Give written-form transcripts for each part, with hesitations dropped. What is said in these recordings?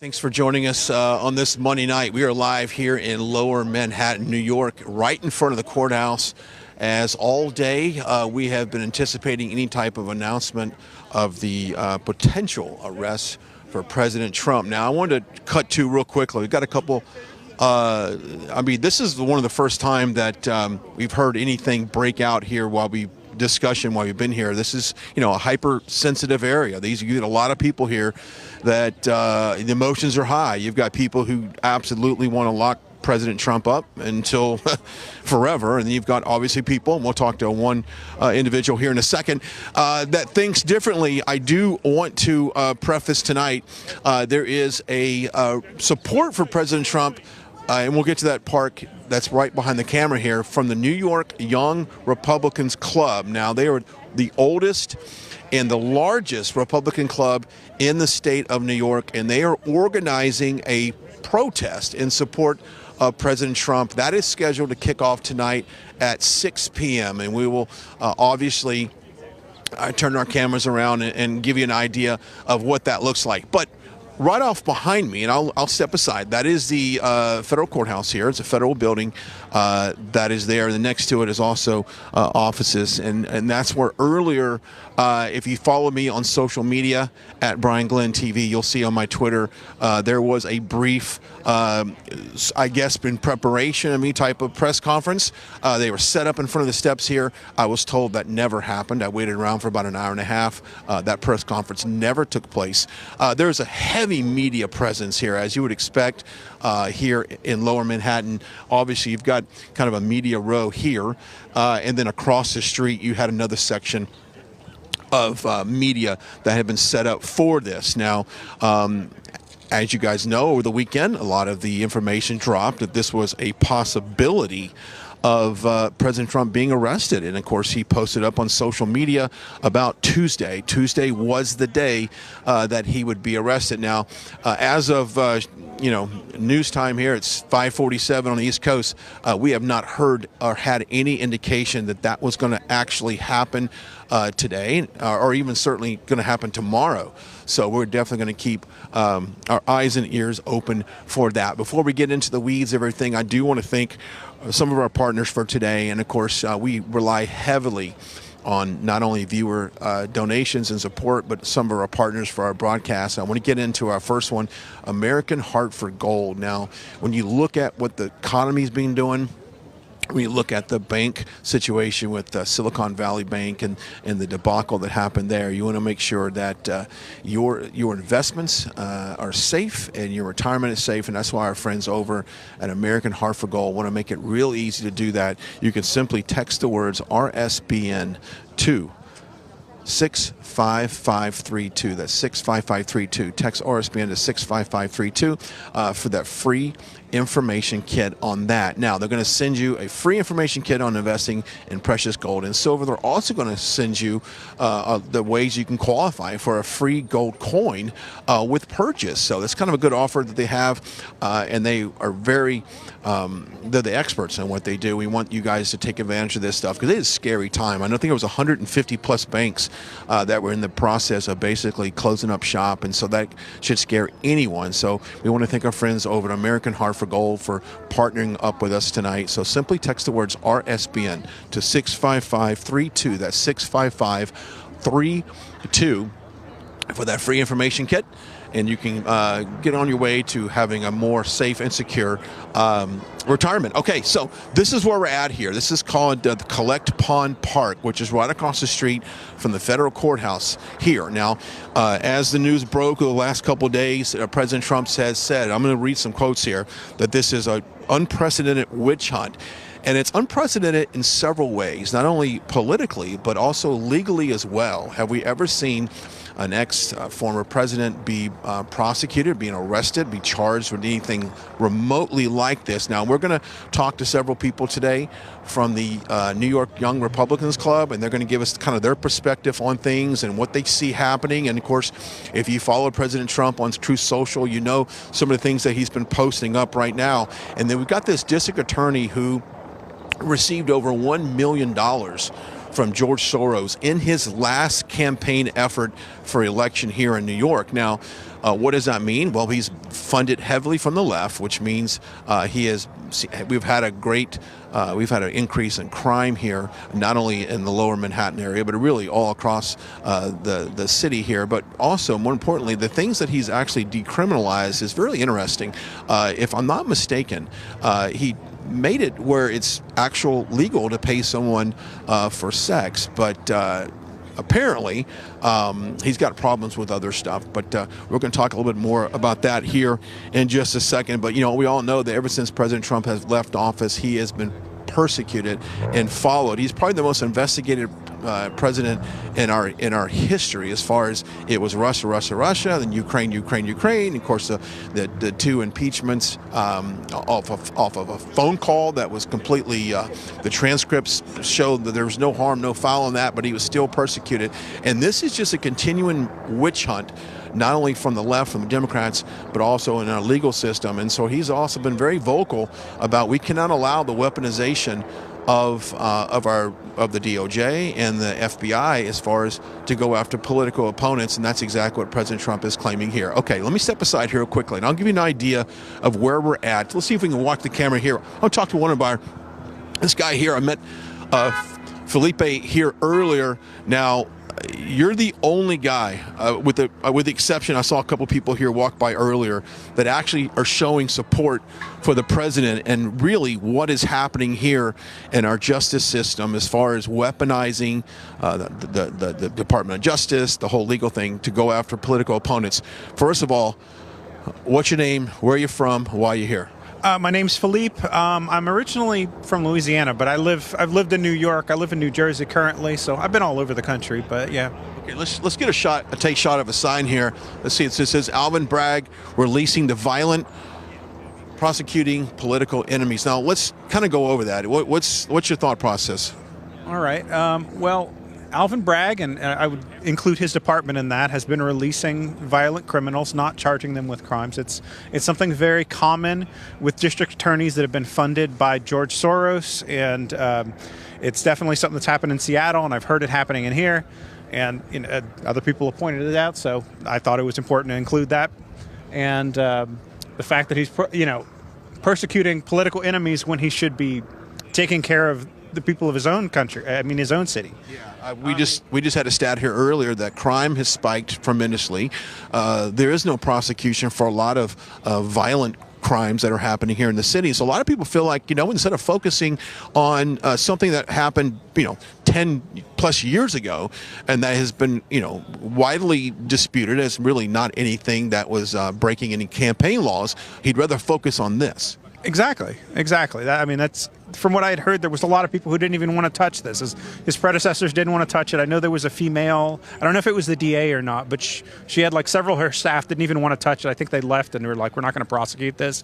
Thanks for joining us on this Monday night. We are live here in Lower Manhattan, New York, right in front of the courthouse. As all day, we have been anticipating any type of announcement of the potential arrest for President Trump. Now, I wanted to cut to real quickly. We've got a couple. This is one of the first time that we've heard anything break out here while we've been here. This is, a hypersensitive area. You get a lot of people here that the emotions are high. You've got people who absolutely want to lock President Trump up until forever, and then you've got obviously people, and we'll talk to one individual here in a second, that thinks differently. I do want to preface tonight, there is a support for President Trump, and we'll get to that park that's right behind the camera here, from the New York Young Republicans Club. Now, they are the oldest and the largest Republican club in the state of New York, and they are organizing a protest in support of President Trump. That is scheduled to kick off tonight at 6 p.m., and we will obviously turn our cameras around and give you an idea of what that looks like. But right off behind me, and I'll step aside, that is the federal courthouse here. It's a federal building that is there. And next to it is also offices. And that's where earlier, if you follow me on social media at Brian Glenn TV, you'll see on my Twitter, there was a brief, I guess, in preparation of any type of press conference. They were set up in front of the steps here. I was told that never happened. I waited around for about an hour and a half. That press conference never took place. There's a heavy media presence here, as you would expect here in Lower Manhattan. Obviously, you've got kind of a media row here, and then across the street, you had another section of media that had been set up for this. Now, as you guys know, over the weekend, a lot of the information dropped that this was a possibility of President Trump being arrested. And, of course, he posted up on social media about Tuesday. Tuesday was the day that he would be arrested. Now, as of, news time here, it's 5:47 on the East Coast. We have not heard or had any indication that that was going to actually happen today, or even certainly going to happen tomorrow. So we're definitely going to keep our eyes and ears open for that. Before we get into the weeds of everything, I do want to thank some of our partners for today. And, of course, we rely heavily on not only viewer donations and support, but some of our partners for our broadcast. I want to get into our first one, American Heart for Gold. Now, when you look at what the economy's been doing, when you look at the bank situation with Silicon Valley Bank and the debacle that happened there, you want to make sure that your investments are safe and your retirement is safe. And that's why our friends over at American Heart for Gold want to make it real easy to do that. You can simply text the words RSBN to 65532. That's 65532. Text RSBN to 65532 for that free information kit on that. Now, they're going to send you a free information kit on investing in precious gold and silver. They're also going to send you the ways you can qualify for a free gold coin with purchase. So that's kind of a good offer that they have, and they are they're the experts in what they do. We want you guys to take advantage of this stuff because it is a scary time. I think there was 150 plus banks that were in the process of basically closing up shop, and so that should scare anyone. So we want to thank our friends over at American Heart for Gold for partnering up with us tonight. So simply text the words RSBN to 65532. That's 65532 for that free information kit. And you can get on your way to having a more safe and secure retirement. Okay, so this is where we're at here. This is called the Collect Pond Park, which is right across the street from the federal courthouse here. Now, as the news broke over the last couple of days, President Trump has said, I'm going to read some quotes here, that this is an unprecedented witch hunt. And it's unprecedented in several ways, not only politically, but also legally as well. Have we ever seen an former president be prosecuted, being arrested, be charged with anything remotely like this? Now, we're going to talk to several people today from the New York Young Republicans Club, and they're going to give us kind of their perspective on things and what they see happening. And, of course, if you follow President Trump on Truth Social, you know some of the things that he's been posting up right now. And then we've got this district attorney who received over $1 million from George Soros in his last campaign effort for election here in New York. Now, what does that mean? Well, he's funded heavily from the left, which means we've had an increase in crime here, not only in the lower Manhattan area, but really all across the city here. But also, more importantly, the things that he's actually decriminalized is very interesting. If I'm not mistaken, he made it where it's actual legal to pay someone for sex, but apparently he's got problems with other stuff. But we're going to talk a little bit more about that here in just a second. But we all know that ever since President Trump has left office, he has been persecuted and followed. He's probably the most investigated president in our history, as far as it was Russia, then Ukraine. Of course, the two impeachments off of a phone call that was completely. The transcripts showed that there was no harm, no foul in that, but he was still persecuted. And this is just a continuing witch hunt, not only from the left, from the Democrats, but also in our legal system. And so he's also been very vocal about we cannot allow the weaponization of the DOJ and the FBI as far as to go after political opponents, and that's exactly what President Trump is claiming here. Okay, let me step aside here quickly, and I'll give you an idea of where we're at. Let's see if we can walk the camera here. I'll talk to this guy here. I met Felipe here earlier. Now, you're the only guy, with the exception, I saw a couple people here walk by earlier, that actually are showing support for the president and really what is happening here in our justice system as far as weaponizing the Department of Justice, the whole legal thing, to go after political opponents. First of all, what's your name? Where are you from? Why are you here? My name's Philippe. I'm originally from Louisiana, but I've lived in New York. I live in New Jersey currently, so I've been all over the country. But yeah. Okay, let's get a take shot of a sign here. Let's see. It says Alvin Bragg releasing the violent, prosecuting political enemies. Now let's kind of go over that. What's your thought process? All right. Well, Alvin Bragg, and I would include his department in that, has been releasing violent criminals, not charging them with crimes. It's something very common with district attorneys that have been funded by George Soros, and it's definitely something that's happened in Seattle, and I've heard it happening in here, and other people have pointed it out, so I thought it was important to include that. And the fact that he's persecuting political enemies when he should be taking care of the people of his own country, his own city. Yeah, we just had a stat here earlier that crime has spiked tremendously. There is no prosecution for a lot of violent crimes that are happening here in the city. So a lot of people feel like, instead of focusing on something that happened, 10 plus years ago, and that has been, widely disputed as really not anything that was breaking any campaign laws, he'd rather focus on this. Exactly. That's from what I had heard. There was a lot of people who didn't even want to touch this. His predecessors didn't want to touch it. I know there was a female. I don't know if it was the DA or not, but she had several of her staff didn't even want to touch it. I think they left and they were like, "We're not going to prosecute this."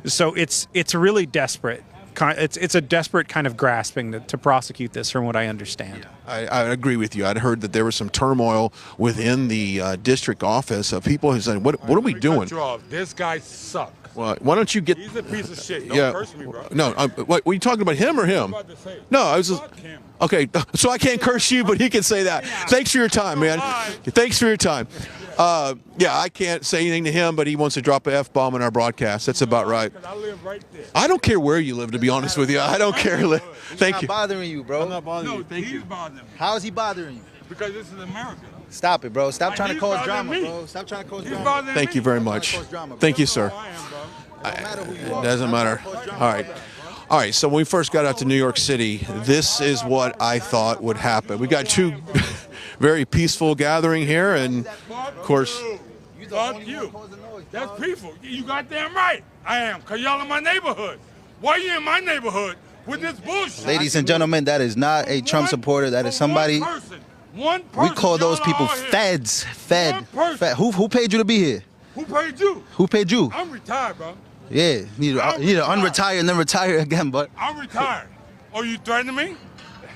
So it's really desperate. It's a desperate kind of grasping to prosecute this, from what I understand. Yeah, I agree with you. I'd heard that there was some turmoil within the district office of people who said, "What are we doing? This guy sucks." Well, why don't you get? He's a piece of shit. Don't curse me, bro. No, were you talking about him or him? No, I was just. Okay, so I can't curse you, but he can say that. Thanks for your time, man. Thanks for your time. Yeah, I can't say anything to him, but he wants to drop an F-bomb in our broadcast. That's about right. I live right there. I don't care where you live, to be honest with you. I don't care. Thank you. He's not bothering you, bro. I'm not bothering you. Thank you. He's bothering me. How is he bothering you? Because this is America. Stop it, bro. Stop trying to He's cause drama, bothering me. bro. Stop trying to cause He's drama. bothering Thank me. you very much. Thank you, sir. I am, bro. It doesn't matter. All right, so when we first got out to New York City, this is what I thought would happen. We got two very peaceful gathering here, and of course... Fuck you. That's peaceful. You goddamn right I am, because y'all in my neighborhood. Why you in my neighborhood with this bullshit? Ladies and gentlemen, that is not a Trump supporter. That is somebody... One person. We call those people feds. Fed. Who paid you to be here? Who paid you? Who paid you? I'm retired, bro. Yeah, you need to unretire and then retire again, but... I'm retired. Oh, you threatening me?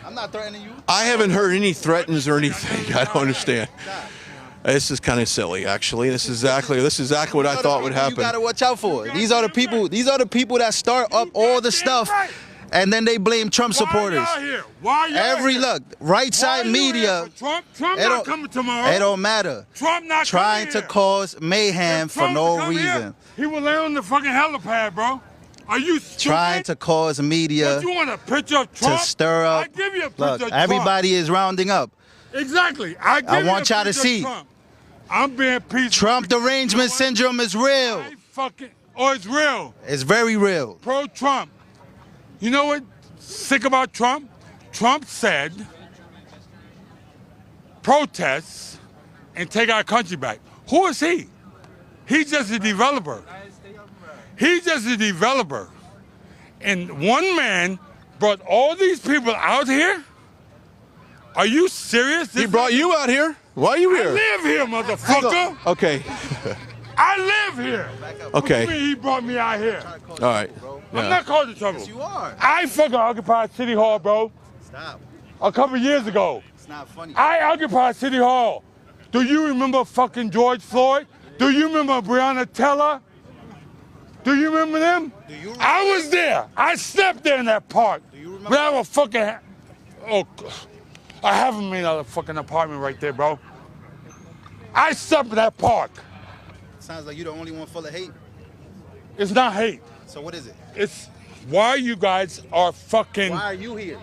I'm not threatening you. I haven't heard any threats or anything. I don't understand. This is kind of silly, actually. This is exactly what I thought would happen. You gotta watch out for. These are the people that start up all the stuff and then they blame Trump Why supporters. y'all here? Why y'all here? Look, right side Why you media. here for Trump not coming tomorrow. It don't matter. Trump not Trying coming to here. cause mayhem If for Trump no come here, reason. he will lay on the fucking helipad, bro. Are you stupid? Trying to cause media But you want a picture of Trump? to stir up. I give you a picture Look, of everybody is rounding up. Trump. Exactly. I want y'all to see. Trump. I'm being peaceful. Trump derangement syndrome is real. It's real. It's very real. Pro-Trump. You know what? Sick about Trump? Trump said, protests and take our country back. Who is he? He's just a developer. He's just a developer. And one man brought all these people out here? Are you serious? He brought you out here. Why are you I here? live here, motherfucker. Okay. I live here. Okay. What do you mean he brought me out here? All right. I'm not causing trouble. You are. I fucking occupied City Hall, bro. Stop. A couple years ago. It's not funny. I occupied City Hall. Do you remember fucking George Floyd? Do you remember Breonna Taylor? Do you remember them? I was there. I slept there in that park. Do you remember? But I was fucking. Oh, I haven't made a fucking apartment right there, bro. I slept in that park. Sounds like you're the only one full of hate. It's not hate. So what is it? It's why you guys are fucking. Why are you here?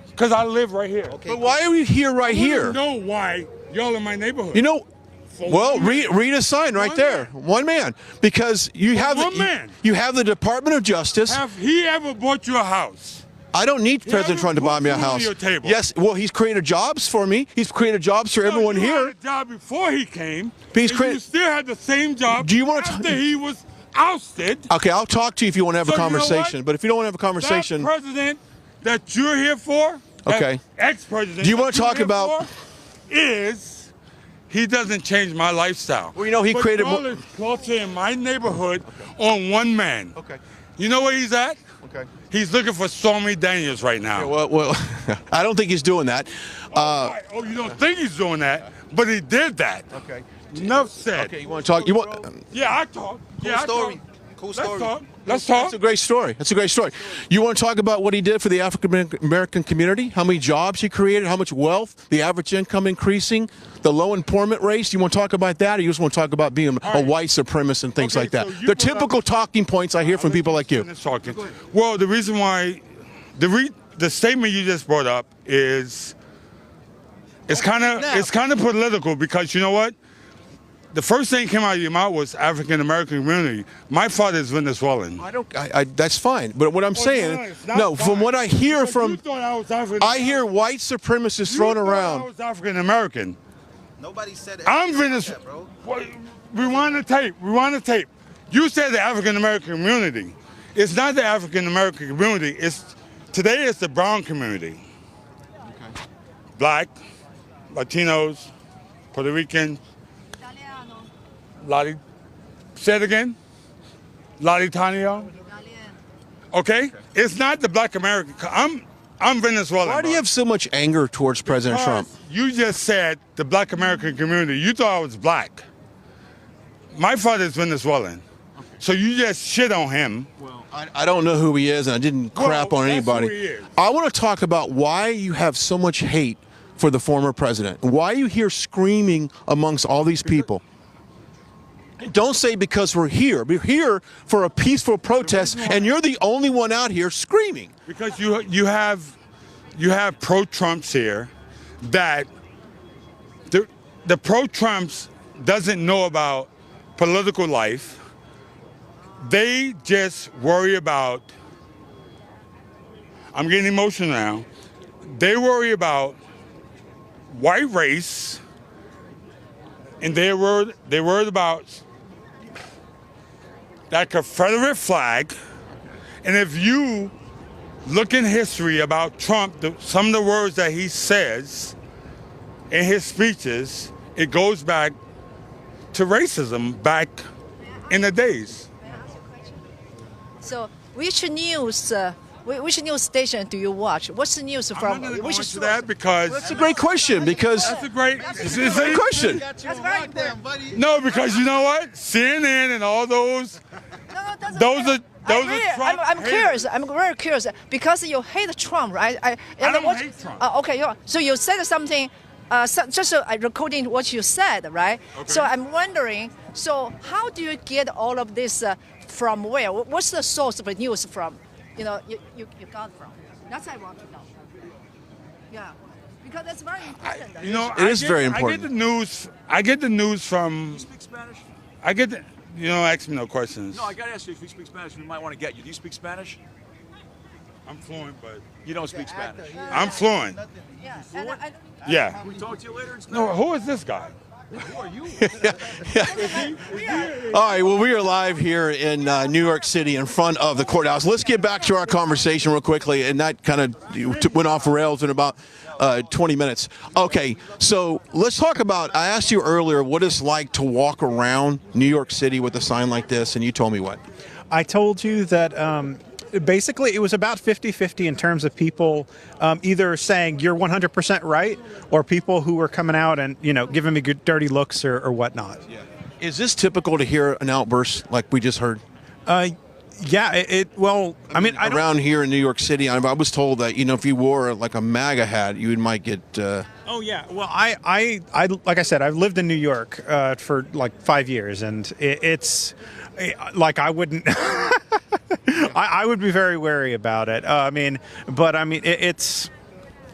Because I live right here. Okay. But why are we here right here? You know why y'all in my neighborhood? You know, For well, one man. read a sign right One there. man. One man. Because you have one man. you have the Department of Justice. Have he ever bought you a house? I don't need President hasn't Trump to buy put me a food on house. your table. Yes, well, he's created jobs for me. He's created jobs for everyone you here. had a job before he came. But he's and created- you still had the same job. Do you wanna after he was ousted? Okay, I'll talk to you if you want to have So a you know conversation. what? But if you don't want to have a conversation, That president that you're here for, that Okay. ex-president. Do you that wanna you're talk here about- for, is he doesn't change my lifestyle. Well, you know, he But created y'all mo- is culture in my neighborhood on one man. Okay. You know where he's at? Okay. He's looking for Stormy Daniels right now. well, I don't think he's doing that. Oh, you don't think he's doing that, but he did that. Okay. Enough said. Okay, you want to talk? You want? Yeah, I talk. Yeah, I story. talk. Cool Let's story. talk. Let's talk. That's a great story. That's a great story. You want to talk about what he did for the African American community? How many jobs he created? How much wealth? The average income increasing? The low employment rates? You want to talk about that, or you just want to talk about being a white supremacist and things Okay, like that? so you The brought typical talking points I hear from people like you. Finish talking. Well, the reason why, the statement you just brought up is, it's kind of political because you know what? The first thing that came out of your mouth was African American community. My father is Venezuelan. I don't. That's fine. But what I'm saying, it's not no. From fine. what I hear Because you from, thought I was African. I hear white supremacists thrown I around. was African American. Nobody said I'm anything like Venezuelan. that, bro. Rewind the tape. Rewind the tape. You said the African American community. It's not the African American community. Today it's the brown community. Okay. Black, Latinos, Puerto Ricans. Say it again. Latino. Okay? It's not the black American. I'm Venezuelan. Why do you have so much anger towards President Trump? You just said the black American community. You thought I was black. My father is Venezuelan. So you just shit on him. Well, I don't know who he is, and I didn't crap on that's anybody. who he is. I want to talk about why you have so much hate for the former president. Why you hear screaming amongst all these people. Don't say because we're here. We're here for a peaceful protest, and you're the only one out here screaming. Because you have pro-Trumps here that the pro-Trumps doesn't know about political life. They just worry about, I'm getting emotional now, they worry about white race, and they're worried about that Confederate flag. And if you look in history about Trump, some of the words that he says in his speeches, it goes back to racism back in the days. May I ask a question? So, which news station do you watch? What's the news I'm from? not going to go Which into source? that because That's a great question because that's a great question. That's very important. No, because you know what? CNN and all those No, doesn't Those matter. Those are Trump I'm haters. curious. I'm very curious because you hate Trump, right? I don't hate Trump. Okay, so you said something, just recording what you said, right? Okay. So I'm wondering, so how do you get all of this from where? What's the source of the news from? You got from. That's what I want to know. Yeah, because that's very important. It is very important. I get the news from. You speak Spanish? I get the. You don't ask me no questions. No, I gotta ask you if you speak Spanish. We might want to get you. Do you speak Spanish? I'm fluent, but You don't speak Spanish. I'm fluent. Yeah, and Yeah. Can we talk to you later in Spanish? No, who is this guy? Who are you? All right, well, we are live here in New York City in front of the courthouse. Let's get back to our conversation real quickly, and that kind of went off the rails in about 20 minutes. Okay, so let's talk about, I asked you earlier what it's like to walk around New York City with a sign like this, and you told me what? I told you that basically it was about 50-50 in terms of people either saying you're 100% right, or people who were coming out and giving me good dirty looks or whatnot. Yeah. Is this typical to hear an outburst like we just heard? Yeah. Well, I mean, I don't, around here in New York City, I was told that if you wore like a MAGA hat, you might get. Oh yeah. Well, I like I said, I've lived in New York for like 5 years, and it's like I wouldn't. I would be very wary about it. It's.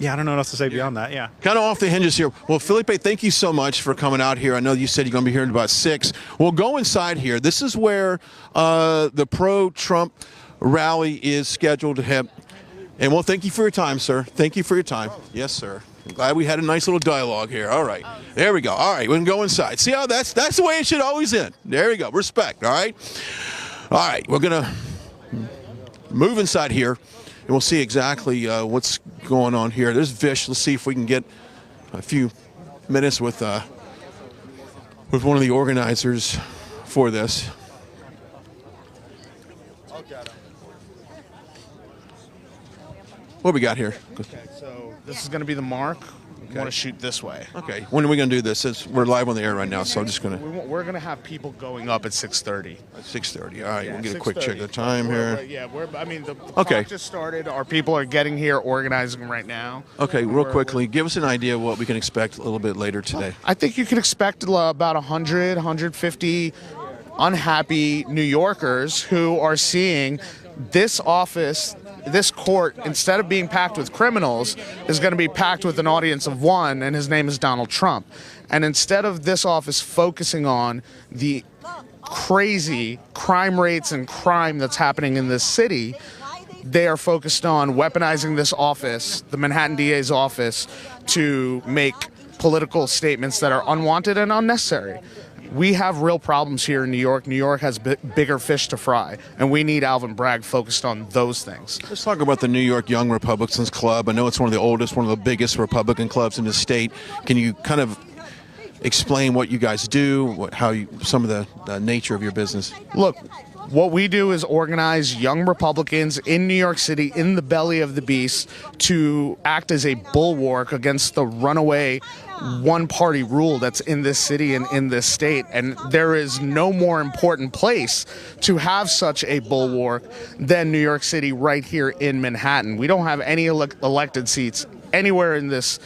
Yeah, I don't know what else to say beyond that. Yeah. Kind of off the hinges here. Well, Felipe, thank you so much for coming out here. I know you said you're going to be here in about 6. We'll go inside here. This is where the pro-Trump rally is scheduled to have. And well, thank you for your time, sir. Thank you for your time. Yes, sir. I'm glad we had a nice little dialogue here. All right. There we go. All right, we can go inside. See how that's the way it should always end. There we go. Respect, all right? All right, we're going to move inside here. And we'll see exactly what's going on here. There's Vish. Let's see if we can get a few minutes with one of the organizers for this. What we got here? Okay, so this is going to be the mark. You want to shoot this way. Okay. When are we going to do this? We're live on the air right now, so I'm just going to. We're going to have people going up at 6:30. At 6:30. All right. Yeah, We'll get a quick check of the 6:30. time here. The Okay. clock just started. Our people are getting here, organizing right now. Okay. Real quickly, give us an idea of what we can expect a little bit later today. I think you can expect about 100, 150 unhappy New Yorkers who are seeing this office, this court, instead of being packed with criminals, is going to be packed with an audience of one, and his name is Donald Trump. And instead of this office focusing on the crazy crime rates and crime that's happening in this city, they are focused on weaponizing this office, the Manhattan DA's office, to make political statements that are unwanted and unnecessary. We have real problems here in New York. New York has bigger fish to fry, and we need Alvin Bragg focused on those things. Let's talk about the New York Young Republicans Club. I know it's one of the oldest, one of the biggest Republican clubs in the state. Can you kind of explain what you guys do, some of the nature of your business? Look, what we do is organize young Republicans in New York City, in the belly of the beast, to act as a bulwark against the runaway one-party rule that's in this city and in this state. And there is no more important place to have such a bulwark than New York City right here in Manhattan. We don't have any elected seats anywhere in this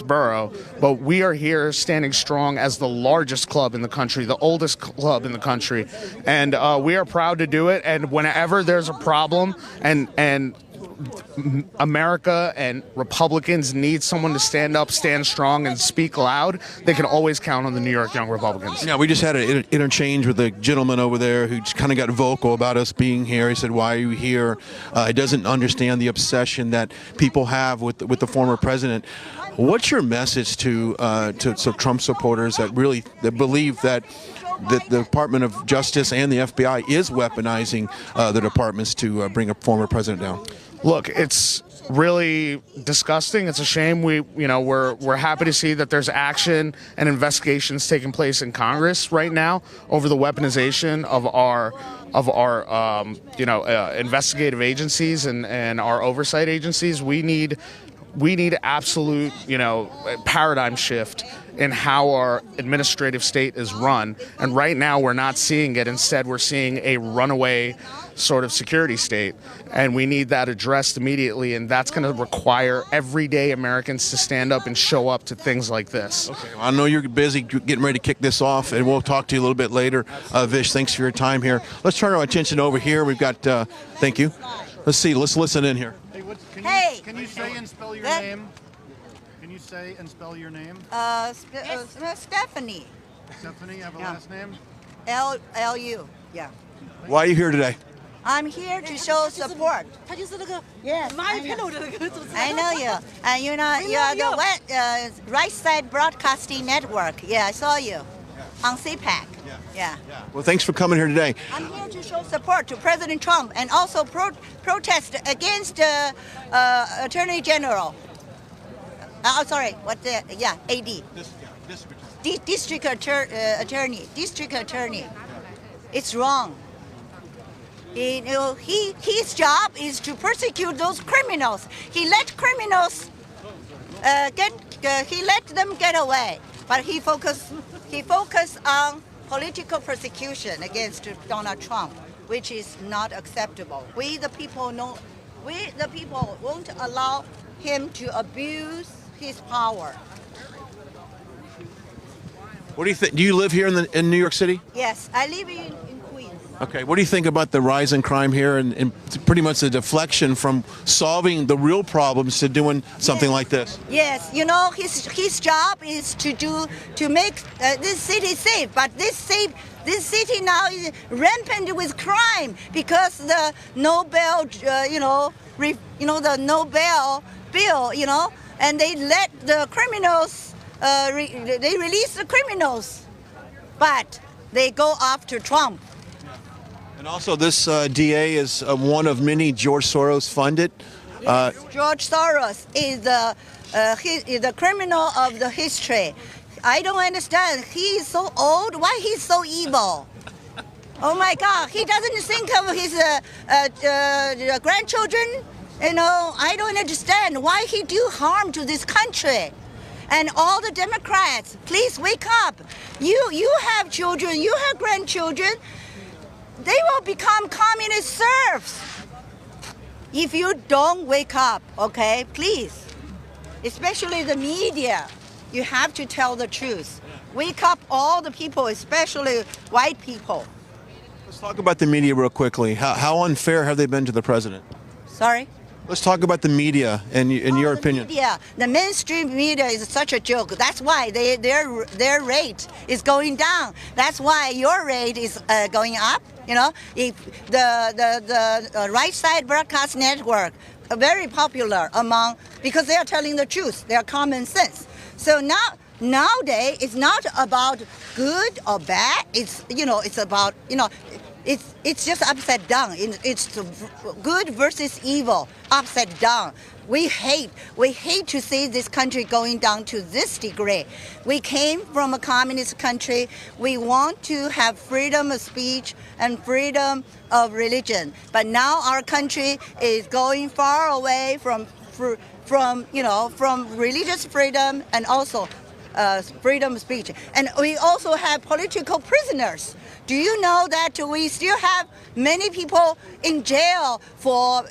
borough, but we are here standing strong as the largest club in the country, the oldest club in the country, and we are proud to do it. And whenever there's a problem and America and Republicans need someone to stand up, stand strong, and speak loud, they can always count on the New York Young Republicans. Yeah, we just had an interchange with a gentleman over there who just kind of got vocal about us being here. He said, "Why are you here?" He doesn't understand the obsession that people have with the former president. What's your message to Trump supporters that believe that the Department of Justice and the FBI is weaponizing the departments to bring a former president down? Look, it's really disgusting. It's a shame. We're happy to see that there's action and investigations taking place in Congress right now over the weaponization of our investigative agencies and our oversight agencies. We need we need absolute, paradigm shift in how our administrative state is run. And right now we're not seeing it. Instead, we're seeing a runaway sort of security state. And we need that addressed immediately. And that's going to require everyday Americans to stand up and show up to things like this. Okay, well, I know you're busy getting ready to kick this off, and we'll talk to you a little bit later. Vish, thanks for your time here. Let's turn our attention over here. We've got, thank you. Let's see, let's listen in here. Hey, Can you say and spell your name? Can you say and spell your name? Stephanie. Stephanie, you have a Yeah. last name? L-U. Yeah. Why are you here today? I'm here to show support. 他就是那个 Yes, 蚂蚁片头的那个主持人。 I know you. And you are the Right Side Broadcasting Network. Yeah, I saw you on CPAC. Yeah. Well, thanks for coming here today. I'm here to show support to President Trump and also protest against Attorney General. Sorry, AD. District Attorney. It's wrong. His job is to persecute those criminals. He let criminals he let them get away, but he focused on political persecution against Donald Trump, which is not acceptable. We the people won't allow him to abuse his power. What do you think? Do you live here in New York City? Yes, I live in Queens. Okay, what do you think about the rise in crime here and pretty much the deflection from solving the real problems to doing something like this? Yes, his job is to make this city safe, but this city now is rampant with crime because the Nobel, the Nobel bill, and they let the criminals, they release the criminals, but they go after Trump. And also, this DA is one of many George Soros funded. George Soros is the criminal of the history. I don't understand. He is so old. Why he's so evil? Oh my God! He doesn't think of his grandchildren. I don't understand why he do harm to this country. And all the Democrats, please wake up. You have children. You have grandchildren. They will become communist serfs if you don't wake up, okay? Please. Especially the media. You have to tell the truth. Wake up all the people, especially white people. Let's talk about the media real quickly. How unfair have they been to the president? Sorry? Let's talk about the media in your opinion. Media. The mainstream media is such a joke. That's why their rate is going down. That's why your rate is going up. If the Right Side Broadcast Network are very popular because they are telling the truth. They are common sense. So nowadays it's not about good or bad. It's about it's just upside down. It's good versus evil, upside down. We hate to see this country going down to this degree. We came from a communist country. We want to have freedom of speech and freedom of religion. But now our country is going far away from religious freedom and also freedom of speech. And we also have political prisoners. Do you know that we still have many people in jail for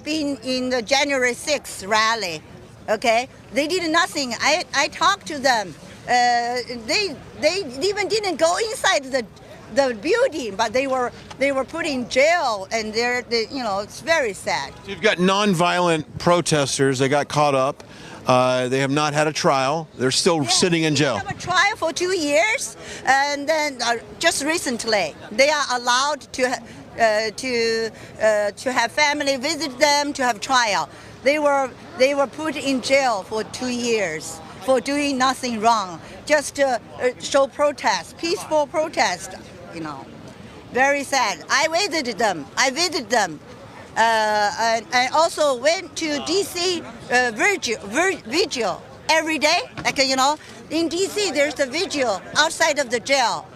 being in the January 6th rally? Okay, they did nothing. I talked to them. They even didn't go inside the building, but they were put in jail, and it's very sad. You've got nonviolent protesters. They got caught up. They have not had a trial. They're still sitting in jail. They have a trial for 2 years, and then just recently they are allowed to have family visit them to have trial. They were put in jail for 2 years for doing nothing wrong, just to show protest, peaceful protest. Very sad. I visited them. I also went to D.C. Vigil every day. In D.C. there's a vigil outside of the jail.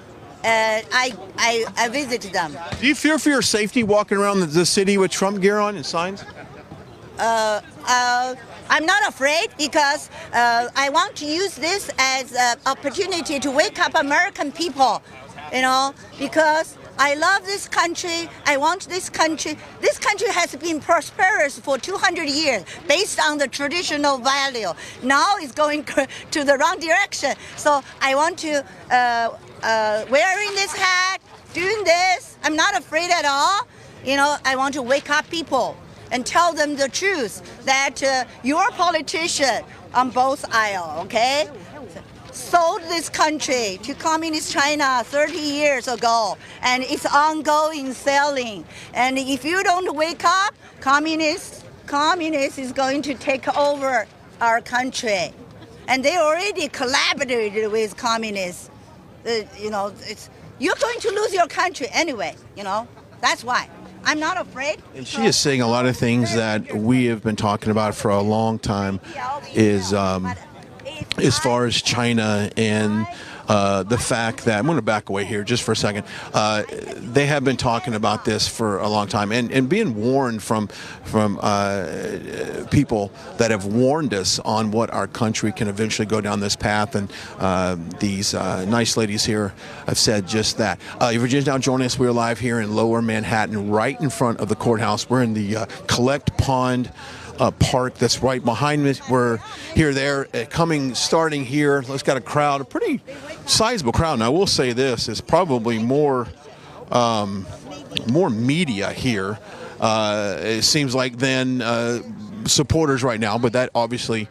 I visited them. Do you fear for your safety walking around the city with Trump gear on and signs? I'm not afraid because I want to use this as an opportunity to wake up American people, because I love this country. I want this country. This country has been prosperous for 200 years based on the traditional value. Now it's going to the wrong direction. So I want to, wearing this hat, doing this, I'm not afraid at all. I want to wake up people and tell them the truth that your politician on both aisles, okay, sold this country to communist China 30 years ago, and it's ongoing selling. And if you don't wake up, communists is going to take over our country. And they already collaborated with communists. You're going to lose your country anyway, That's why. I'm not afraid. And she is saying a lot of things that we have been talking about for a long time, is as far as China and the fact that, I'm going to back away here just for a second, they have been talking about this for a long time, and being warned from people that have warned us on what our country can eventually go down this path, and these nice ladies here have said just that. Virginia's now joining us. We're live here in Lower Manhattan, right in front of the courthouse. We're in the Collect Pond park that's right behind me. We're there, starting here. Let's got a crowd, a pretty sizable crowd. Now, I will say this is probably more media here. It seems like than supporters right now, but that obviously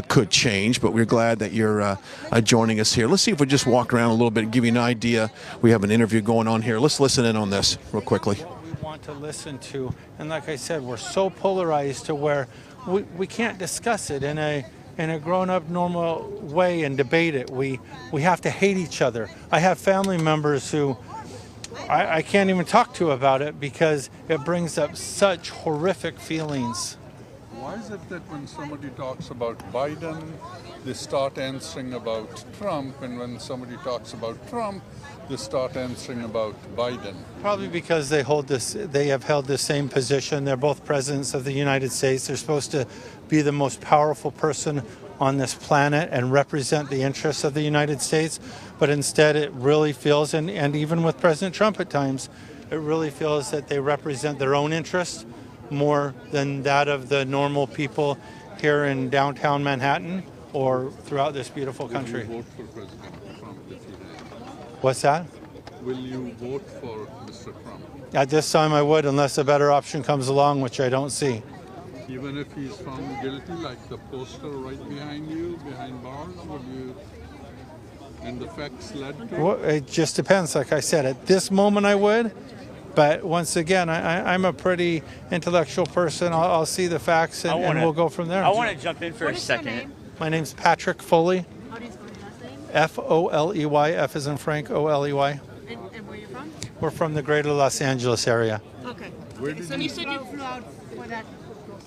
could change. But we're glad that you're joining us here. Let's see if we just walk around a little bit and give you an idea. We have an interview going on here. Let's listen in on this real quickly. To listen to, and like I said, we're so polarized to where we can't discuss it in a grown-up normal way and debate it. We have to hate each other. I have family members who I can't even talk to about it because it brings up such horrific feelings. Why is it that when somebody talks about Biden, they start answering about Trump, and when somebody talks about Trump, they start answering about Biden? Probably because they have held the same position. They're both presidents of the United States. They're supposed to be the most powerful person on this planet and represent the interests of the United States. But instead it really feels, and even with President Trump at times, it really feels that they represent their own interests more than that of the normal people here in downtown Manhattan or throughout this beautiful country. Will you vote for President Trump if he has? What's that? Will you vote for Mr. Trump? At this time I would, unless a better option comes along, which I don't see. Even if he's found guilty, like the poster right behind you, behind bars, would you, and the facts led to? Well, it just depends. Like I said, at this moment I would. But once again, I'm a pretty intellectual person. I'll see the facts and we'll go from there. I want to jump in for a second. My name's Patrick Foley. How do you spell your last name? F-O-L-E-Y. F as in Frank, O-L-E-Y. And where are you from? We're from the greater Los Angeles area. Okay. So you said you flew out for that?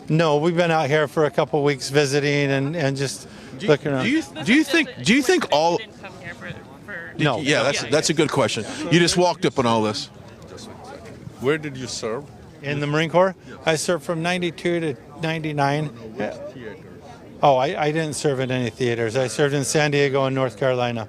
No, we've been out here for a couple weeks visiting and just looking around. Do you think all? No. Yeah, that's a good question. You just walked up on all this. Where did you serve? In the Marine Corps? Yes. I served from 92 to 99. Which theater? Oh, I didn't serve in any theaters. I served in San Diego and North Carolina.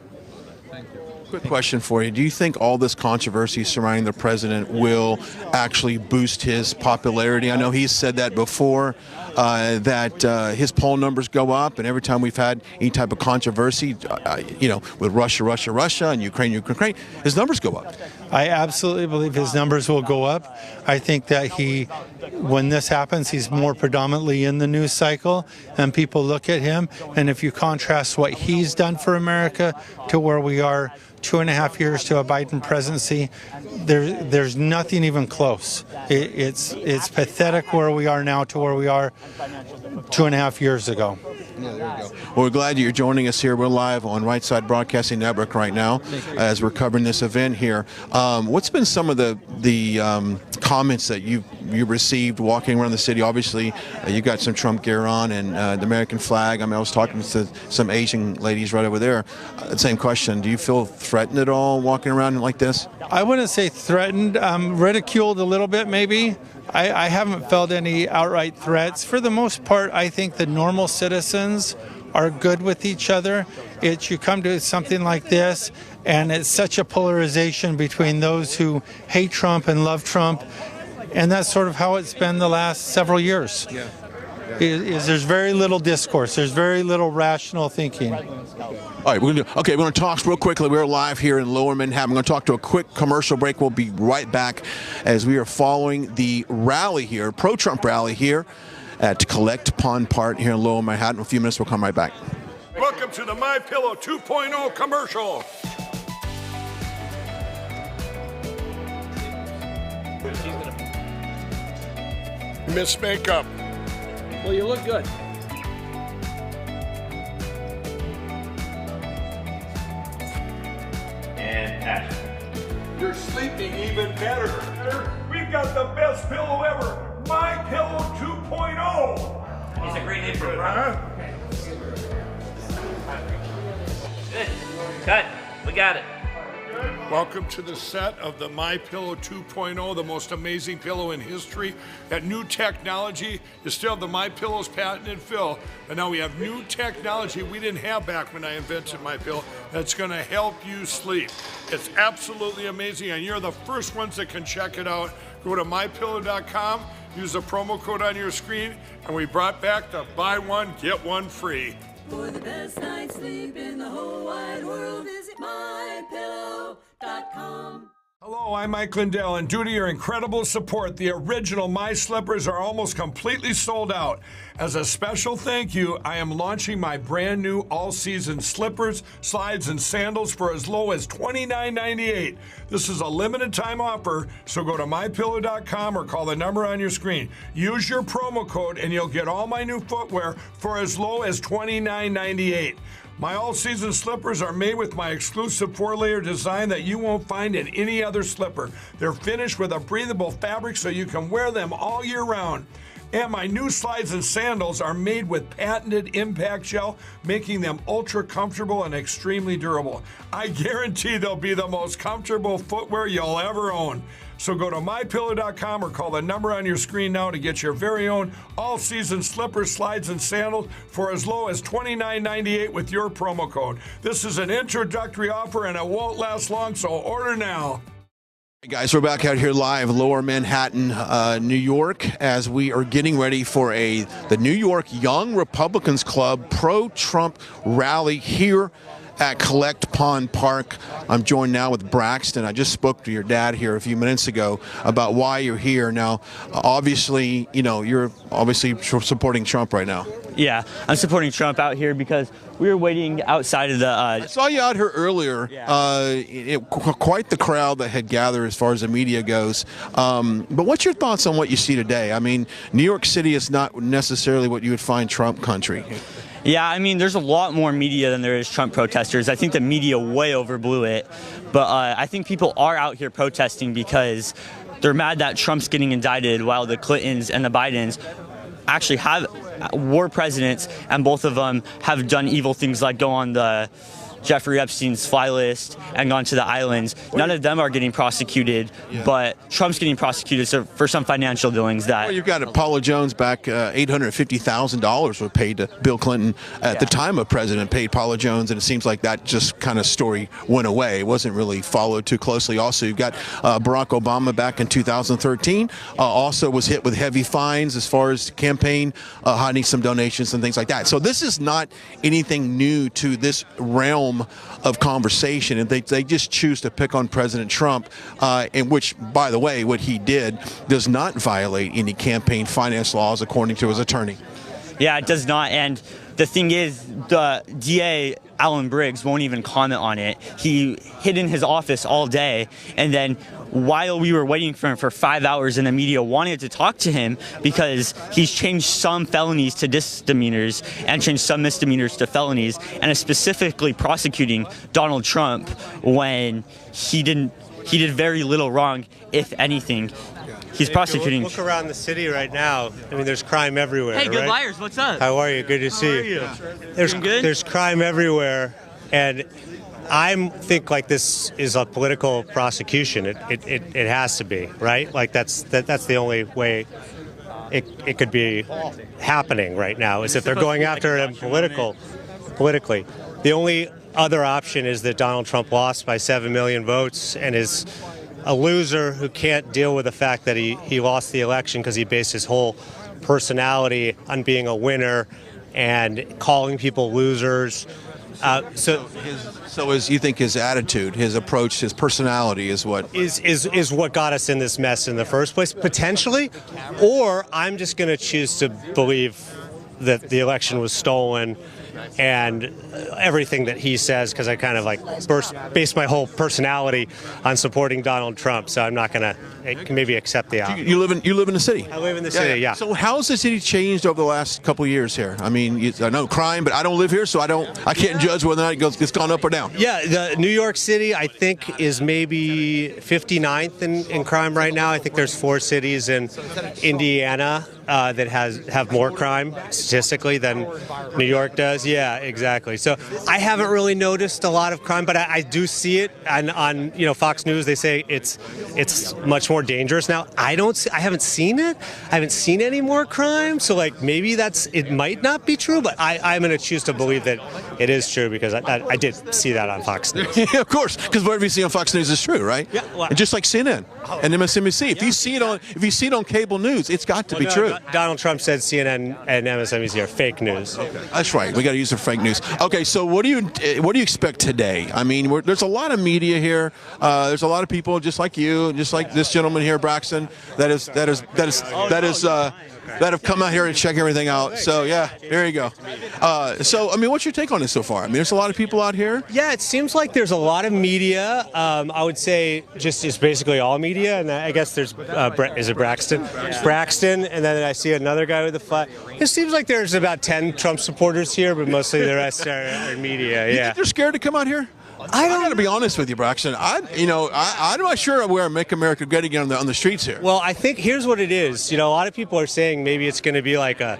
Thank you. Quick question for you. Do you think all this controversy surrounding the president will actually boost his popularity? I know he's said that before, that his poll numbers go up, and every time we've had any type of controversy, with Russia, and Ukraine, his numbers go up. I absolutely believe his numbers will go up. I think that when this happens, he's more predominantly in the news cycle, and people look at him, and if you contrast what he's done for America to where we are 2.5 years to a Biden presidency, there's nothing even close. It's pathetic where we are now to where we are 2.5 years ago. Yeah, there you go. Well, we're glad you're joining us here. We're live on Right Side Broadcasting Network right now as we're covering this event here. What's been some of the comments that you received walking around the city? Obviously, you got some Trump gear on and the American flag. I mean, I was talking to some Asian ladies right over there. Same question. Do you feel threatened at all walking around like this? I wouldn't say threatened, ridiculed a little bit maybe. I haven't felt any outright threats. For the most part, I think the normal citizens are good with each other. You come to something like this, and it's such a polarization between those who hate Trump and love Trump, and that's sort of how it's been the last several years. Yeah. There's very little discourse. There's very little rational thinking. All right, we're going to talk real quickly. We're live here in Lower Manhattan. We're going to talk to a quick commercial break. We'll be right back as we are following the rally here, pro-Trump rally here at Collect Pond Park here in Lower Manhattan. In a few minutes, we'll come right back. Welcome to the My Pillow 2.0 commercial. Miss Makeup. Well, you look good. And action. You're sleeping even better. We've got the best pillow ever. My Pillow 2.0. He's a great name for a product. Good. Cut. We got it. Welcome to the set of the My Pillow 2.0, the most amazing pillow in history. That new technology is still the My Pillow's patented fill, but now we have new technology we didn't have back when I invented My Pillow that's going to help you sleep. It's absolutely amazing, and you're the first ones that can check it out. Go to mypillow.com, use the promo code on your screen, and we brought back the buy one, get one free. For the best night's sleep in the whole wide world, visit mypillow.com. Hello, I'm Mike Lindell, and due to your incredible support, the original My Slippers are almost completely sold out. As a special thank you, I am launching my brand new all-season slippers, slides, and sandals for as low as $29.98. This is a limited time offer, so go to mypillow.com or call the number on your screen. Use your promo code and you'll get all my new footwear for as low as $29.98. My all-season slippers are made with my exclusive 4-layer design that you won't find in any other slipper. They're finished with a breathable fabric so you can wear them all year round. And my new slides and sandals are made with patented impact gel, making them ultra comfortable and extremely durable. I guarantee they'll be the most comfortable footwear you'll ever own. So go to mypillow.com or call the number on your screen now to get your very own all-season slippers, slides, and sandals for as low as $29.98 with your promo code. This is an introductory offer and it won't last long, so order now. Hey guys, we're back out here live, Lower Manhattan, New York, as we are getting ready for the New York Young Republicans Club pro-Trump rally here at Collect Pond Park. I'm joined now with Braxton. I just spoke to your dad here a few minutes ago about why you're here. Now, obviously, you're obviously supporting Trump right now. Yeah, I'm supporting Trump out here because we were waiting outside of the... I saw you out here earlier. Yeah. Quite the crowd that had gathered as far as the media goes. But what's your thoughts on what you see today? I mean, New York City is not necessarily what you would find Trump country. Yeah, I mean, there's a lot more media than there is Trump protesters. I think the media way overblew it. But I think people are out here protesting because they're mad that Trump's getting indicted while the Clintons and the Bidens actually were presidents, and both of them have done evil things like go on the Jeffrey Epstein's fly list and gone to the islands. None of them are getting prosecuted, but Trump's getting prosecuted for some financial dealings that... Well, you've got Paula Jones back, $850,000 were paid to Bill Clinton at the time of president, paid Paula Jones, and it seems like that just kind of story went away. It wasn't really followed too closely. Also, you've got Barack Obama back in 2013, also was hit with heavy fines as far as campaign, hiding some donations and things like that. So this is not anything new to this realm of conversation, and they just choose to pick on President Trump, in which, by the way, what he did does not violate any campaign finance laws according to his attorney. Yeah, it does not. And the thing is, the DA, Alan Briggs, won't even comment on it. He hid in his office all day, and then while we were waiting for him for 5 hours and the media wanted to talk to him because he's changed some felonies to misdemeanors and changed some misdemeanors to felonies and is specifically prosecuting Donald Trump when he did very little wrong, if anything. He's prosecuting. Look around the city right now. I mean, there's crime everywhere. Hey, good right? liars, what's up? How are you? Good to see you. There's crime everywhere, and I think like this is a political prosecution. It has to be, right? Like that's the only way it could be happening right now, is if they're going after him politically. The only other option is that Donald Trump lost by 7 million votes and is a loser who can't deal with the fact that he lost the election because he based his whole personality on being a winner and calling people losers. You think his attitude, his approach, his personality is what is what got us in this mess in the first place, potentially? Or I'm just going to choose to believe that the election was stolen and everything that he says, because I kind of like base my whole personality on supporting Donald Trump, so I'm not going to maybe accept the outcome. You live in the city. I live in the city, yeah. So how's the city changed over the last couple of years here? I mean, I know crime, but I don't live here, so I can't judge whether or not it's gone up or down. Yeah, the New York City, I think, is maybe 59th in crime right now. I think there's 4 cities in Indiana that have more crime statistically than New York does. Yeah, exactly. So I haven't really noticed a lot of crime, but I do see it on Fox News. They say it's much more dangerous now. I haven't seen it. I haven't seen any more crime. So like maybe it might not be true, but I'm going to choose to believe that it is true because I did see that on Fox News. Yeah, of course, because whatever you see on Fox News is true, right? Yeah. Well, and just like CNN and MSNBC, if you see it on cable news, it's got to be true. Donald Trump said CNN and MSNBC are fake news. Okay. That's right. We got to use the fake news. Okay, so what do you expect today? I mean, there's a lot of media here. There's a lot of people just like you, just like this gentleman here, Braxton, that have come out here and check everything out. So yeah, there you go. So I mean, what's your take on this so far? I mean, there's a lot of people out here. Yeah, it seems like there's a lot of media. I would say it's basically all media, and I guess there's is it Braxton? Braxton, and then I see another guy with a flag. It seems like there's about 10 Trump supporters here, but mostly the rest are media. Yeah. You think they're scared to come out here? I got to be honest with you, Braxton. I'm not sure where Make America Great Again on the streets here. Well, I think here's what it is. A lot of people are saying maybe it's going to be like a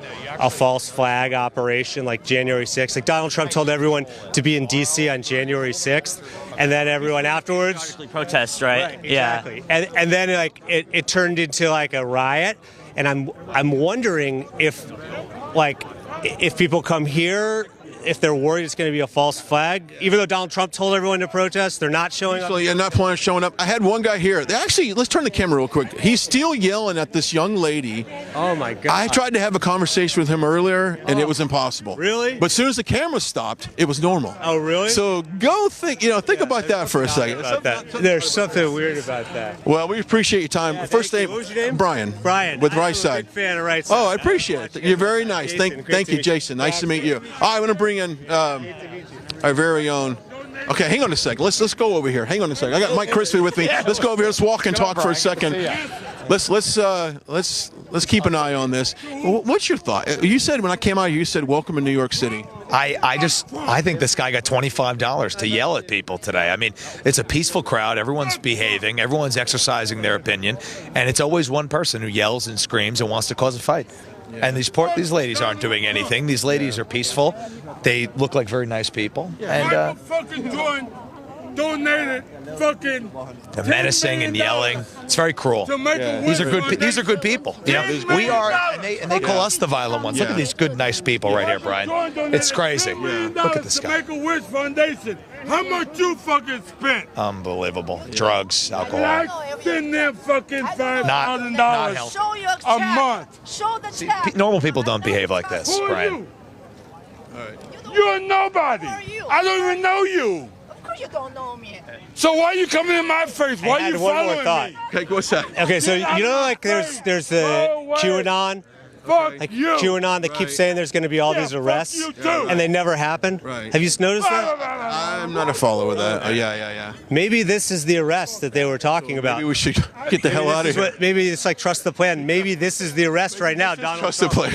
false flag operation like January 6th. Like Donald Trump told everyone to be in D.C. on January 6th, and then everyone afterwards protests, right? Exactly. Yeah. And then like it turned into like a riot, and I'm wondering if people come here, if they're worried it's going to be a false flag, even though Donald Trump told everyone to protest, they're not showing up. So yeah, not planning on showing up. I had one guy here. Let's turn the camera real quick. He's still yelling at this young lady. Oh my God! I tried to have a conversation with him earlier, and it was impossible. Really? But as soon as the camera stopped, it was normal. Oh really? So go think about that for a second. There's something weird about that. Well, we appreciate your time. Yeah, First name? What was your name? Brian. Brian. With Right Side. Big fan of Right Side. Oh, I appreciate it. You're very nice. Jason, Thank you, Jason. Nice to meet you. All right, I'm going to bring in our very own. Okay, hang on a second. Let's go over here. Hang on a second. I got Mike Crispy with me. Let's go over here. Let's walk and talk for a second. Let's keep an eye on this. What's your thought? You said when I came out here, you said welcome to New York City. I think this guy got $25 to yell at people today. I mean, it's a peaceful crowd. Everyone's behaving. Everyone's exercising their opinion, and it's always one person who yells and screams and wants to cause a fight. Yeah. And these ladies aren't doing anything. These ladies are peaceful. They look like very nice people. And donated fucking the menacing and yelling. It's very cruel. These are good people. We are, and they call us the violent ones. Look at these good, nice people right here, Brian. It's crazy. Look at this guy. Make-A-Wish Foundation. How much you fucking spent? Unbelievable. Drugs, alcohol. I spend them fucking $5,000 a month. Show the check. Normal people don't behave like this, Brian. You're nobody. I don't even know you. Of course you don't know me. So why are you coming in my face? Why are you following me? Okay, what's that? Okay, so like there's the QAnon. Like QAnon, they keep saying there's going to be all these arrests, and they never happen. Right. Have you noticed that? I'm not a follower of that. Oh, yeah. Maybe this is the arrest that they were talking about. Maybe we should get the hell out of here. Maybe it's like trust the plan. Maybe this is the arrest right now, Donald Trust the plan.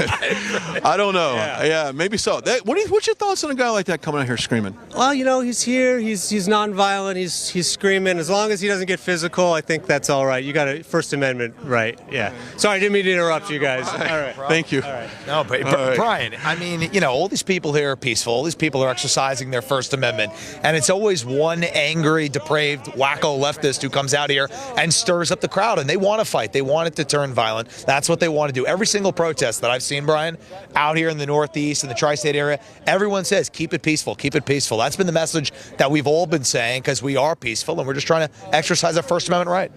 I don't know. Yeah, maybe so. What's your thoughts on a guy like that coming out here screaming? Well, he's here. He's nonviolent. He's screaming. As long as he doesn't get physical, I think that's all right. You got a First Amendment right. Yeah. Sorry, I didn't mean to interrupt you guys. All right. Thank you. No, but Brian, I mean, you know, all these people here are peaceful. All these people are exercising their First Amendment. And it's always one angry, depraved, wacko leftist who comes out here and stirs up the crowd. And they want to fight. They want it to turn violent. That's what they want to do. Every single protest that I've seen, Brian, out here in the Northeast, in the tri-state area, everyone says, keep it peaceful, keep it peaceful. That's been the message that we've all been saying because we are peaceful and we're just trying to exercise our First Amendment right.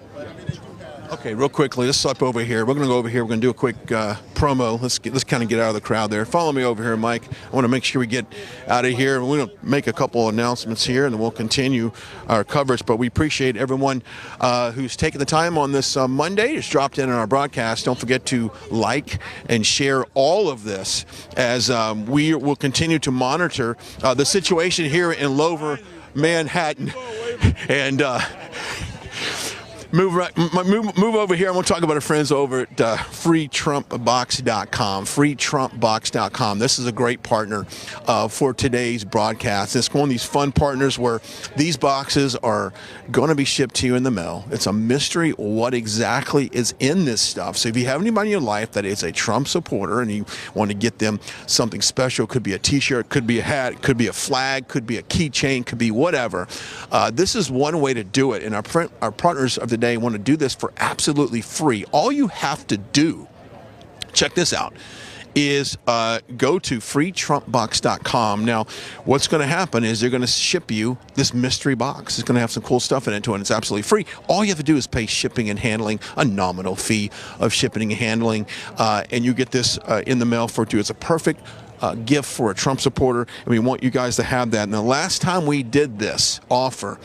Okay, real quickly, let's step over here. We're going to go over here. We're going to do a quick promo. Let's kind of get out of the crowd there. Follow me over here, Mike. I want to make sure we get out of here. We're going to make a couple announcements here, and then we'll continue our coverage. But we appreciate everyone who's taken the time on this Monday, just dropped in on our broadcast. Don't forget to like and share all of this as we will continue to monitor the situation here in Lower Manhattan. And move over here, and we'll talk about our friends over at freetrumpbox.com. freetrumpbox.com. This is a great partner for today's broadcast. It's one of these fun partners where these boxes are going to be shipped to you in the mail. It's a mystery what exactly is in this stuff. So if you have anybody in your life that is a Trump supporter and you want to get them something special, could be a t-shirt, could be a hat, could be a flag, could be a keychain, could be whatever. This is one way to do it. And our partners of the day want to do this for absolutely free. All you have to do, check this out, is go to freetrumpbox.com. Now, what's going to happen is they're going to ship you this mystery box. It's going to have some cool stuff in it, and it's absolutely free. All you have to do is pay shipping and handling, a nominal fee of shipping and handling, and you get this in the mail for you. It's a perfect gift for a Trump supporter, and we want you guys to have that. And the last time we did this offer,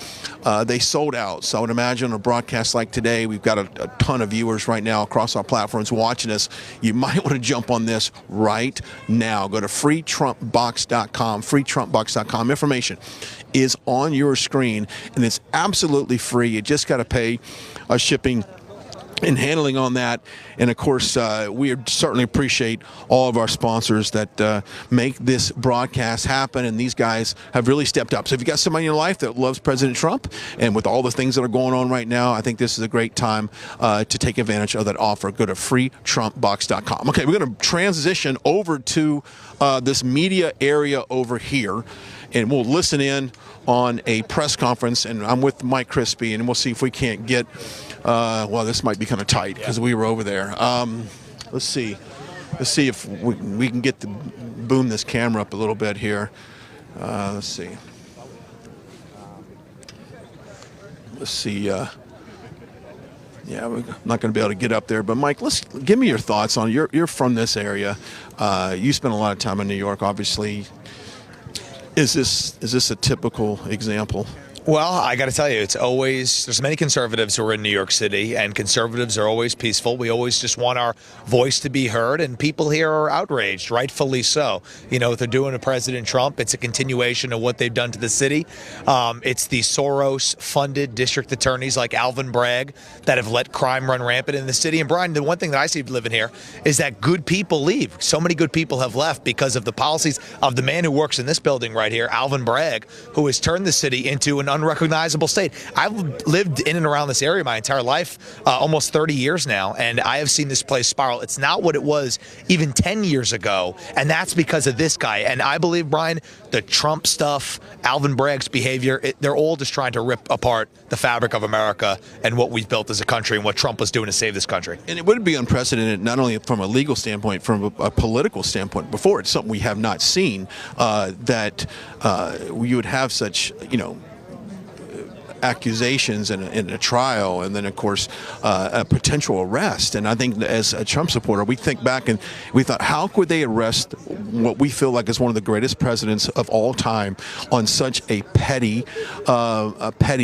they sold out. So I would imagine on a broadcast like today, we've got a ton of viewers right now across our platforms watching us. You might want to jump on this right now. Go to freetrumpbox.com, freetrumpbox.com. Information is on your screen, and it's absolutely free. You just got to pay shipping and handling on that. And of course, we certainly appreciate all of our sponsors that make this broadcast happen, and these guys have really stepped up. So if you got somebody in your life that loves President Trump, and with all the things that are going on right now, I think this is a great time to take advantage of that offer. Go to freetrumpbox.com. Okay, we're going to transition over to this media area over here, and we'll listen in on a press conference, and I'm with Mike Crispy, and we'll see if we can't get well, this might be kind of tight because we were over there. Let's see if we can get boom this camera up a little bit here. Let's see. Yeah, we're not going to be able to get up there. But Mike, give me your thoughts on you're from this area. You spent a lot of time in New York, obviously. Is this a typical example? Well, I got to tell you, there's many conservatives who are in New York City, and conservatives are always peaceful. We always just want our voice to be heard, and people here are outraged, rightfully so. You know, what they're doing to President Trump, it's a continuation of what they've done to the city. It's the Soros-funded district attorneys like Alvin Bragg that have let crime run rampant in the city. And Brian, the one thing that I see living here is that good people leave. So many good people have left because of the policies of the man who works in this building right here, Alvin Bragg, who has turned the city into an unrecognizable state. I've lived in and around this area my entire life, almost 30 years now, and I have seen this place spiral. It's not what it was even 10 years ago, and that's because of this guy. And I believe, Brian, the Trump stuff, Alvin Bragg's behavior, they're all just trying to rip apart the fabric of America and what we've built as a country and what Trump was doing to save this country. And it would be unprecedented, not only from a legal standpoint, from a political standpoint. Before, it's something we have not seen, that you would have such, accusations in a trial, and then of course a potential arrest. And I think as a Trump supporter, we think back and we thought, how could they arrest what we feel like is one of the greatest presidents of all time on such a petty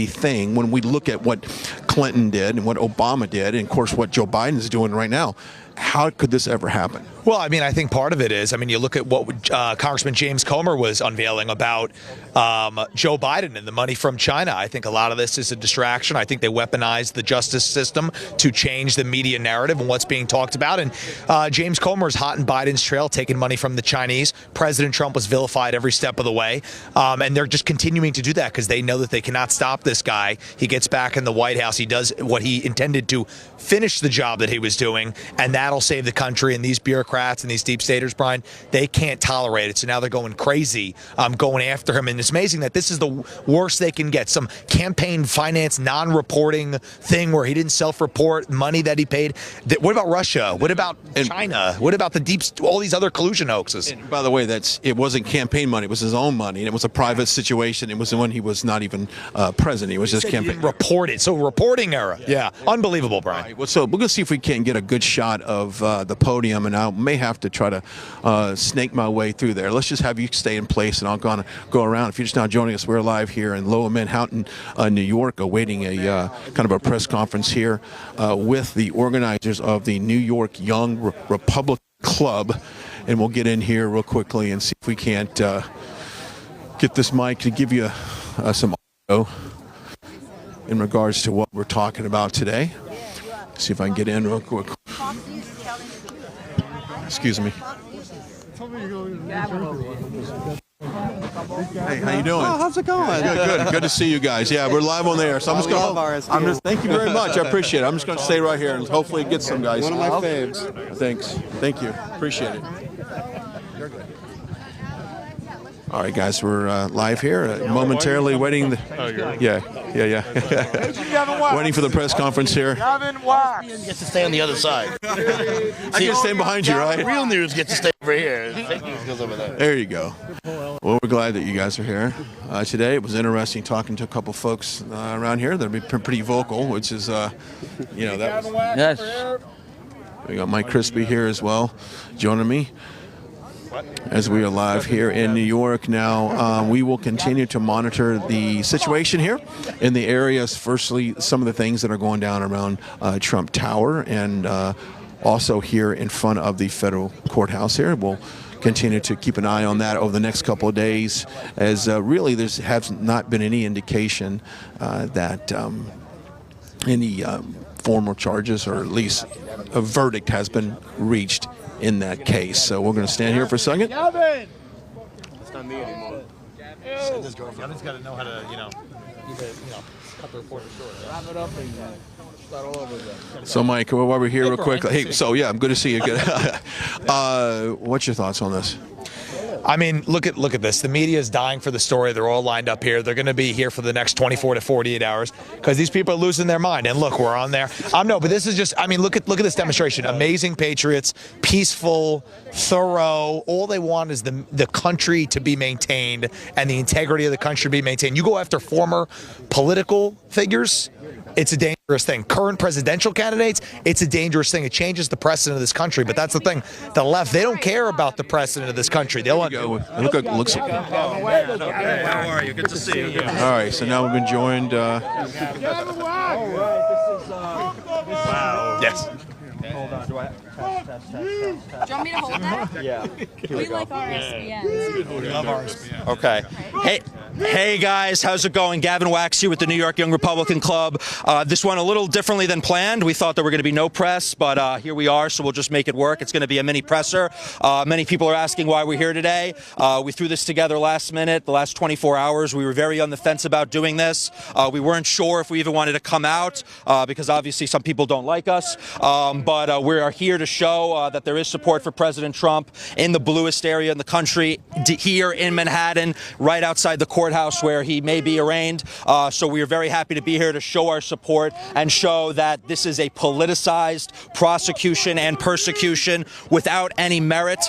thing, when we look at what Clinton did and what Obama did, and of course what Joe Biden is doing right now. How could this ever happen? Well, I mean, I think part of it is, you look at what Congressman James Comer was unveiling about Joe Biden and the money from China. I think a lot of this is a distraction. I think they weaponized the justice system to change the media narrative and what's being talked about. And James Comer is hot in Biden's trail, taking money from the Chinese. President Trump was vilified every step of the way. And they're just continuing to do that because they know that they cannot stop this guy. He gets back in the White House. He does what he intended to, finish the job that he was doing, and that'll save the country. And these bureaucrats Democrats and these deep staters, Brian, they can't tolerate it. So now they're going crazy, going after him. And it's amazing that this is the worst they can get. Some campaign finance non-reporting thing where he didn't self-report money that he paid. What about Russia? What about China? What about all these other collusion hoaxes? And by the way, it wasn't campaign money. It was his own money. And it was a private situation. It was when he was not even president. He was just campaign. Reported. So reporting error. Yeah. Unbelievable, Brian. Right, well, so we're going to see if we can get a good shot of the podium, and I may have to try to snake my way through there. Let's just have you stay in place, and I'll go around. If you're just now joining us, we're live here in Lower Manhattan, New York, awaiting a kind of a press conference here with the organizers of the New York Young Republican Club, and we'll get in here real quickly and see if we can't get this mic to give you some audio in regards to what we're talking about today. See if I can get in real quick. Excuse me. Hey, how you doing? Oh, how's it going? Good to see you guys. Yeah, we're live on the air, so I'm just going to thank you very much. I appreciate it. I'm just going to stay right here and hopefully get some guys. One of my faves. Thanks. Thank you. Appreciate it. All right, guys, we're live here, momentarily waiting. Waiting for the press conference here. Gets to stay on the other side. I can stand behind you, right? Real news gets to stay over here. Fake news goes over there. There you go. Well, we're glad that you guys are here today. It was interesting talking to a couple folks around here that have been pretty vocal, which is, that was. Yes. We got Mike Crispy here as well, joining me. As we are live here in New York now, we will continue to monitor the situation here in the areas. Firstly, some of the things that are going down around Trump Tower and also here in front of the federal courthouse here. We'll continue to keep an eye on that over the next couple of days, as really there has not been any indication that any formal charges, or at least a verdict, has been reached in that case. So we're going to stand here for a second. Gavin! It's not me anymore. Gavin's got to know how to, cut the reporter short. Wrap it up and start all over again. So, Mike, while we're here real quick. Hey, so yeah, I'm good to see you. Good. What's your thoughts on this? I mean, look at this. The media is dying for the story. They're all lined up here. They're going to be here for the next 24 to 48 hours because these people are losing their mind. And look, we're on there. But this is just, look at this demonstration. Amazing patriots, peaceful, thorough. All they want is the country to be maintained and the integrity of the country to be maintained. You go after former political figures, it's a dangerous thing. Current presidential candidates, it's a dangerous thing. It changes the precedent of this country. But that's the thing. The left, they don't care about the precedent of this country. They want. Looks. How are you? Good to see you. All right, so now we've been joined. Wow. Yes. Hold on. Do I test? Do you want me to hold that? Yeah. We like RSBN. We love RSBN. Okay. Hey guys, how's it going? Gavin Wax here with the New York Young Republican Club. This went a little differently than planned. We thought there were going to be no press, but here we are, so we'll just make it work. It's going to be a mini presser. Many people are asking why we're here today. We threw this together last minute, the last 24 hours. We were very on the fence about doing this. We weren't sure if we even wanted to come out because obviously some people don't like us. But we are here to show that there is support for President Trump in the bluest area in the country, here in Manhattan, right outside the courthouse where he may be arraigned. So we are very happy to be here to show our support and show that this is a politicized prosecution and persecution without any merit.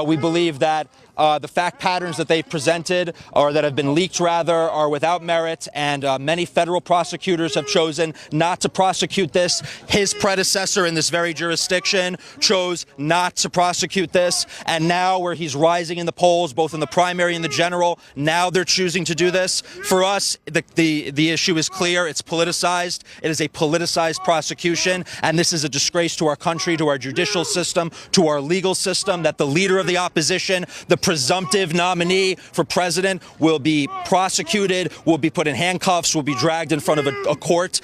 We believe that the fact patterns that they've presented, or that have been leaked rather, are without merit, and many federal prosecutors have chosen not to prosecute this. His predecessor in this very jurisdiction chose not to prosecute this, and now where he's rising in the polls, both in the primary and the general, now they're choosing to do this. For us, the issue is clear. It's politicized. It is a politicized prosecution, and this is a disgrace to our country, to our judicial system, to our legal system, that the leader of the opposition, the presumptive nominee for president, will be prosecuted, will be put in handcuffs, will be dragged in front of a court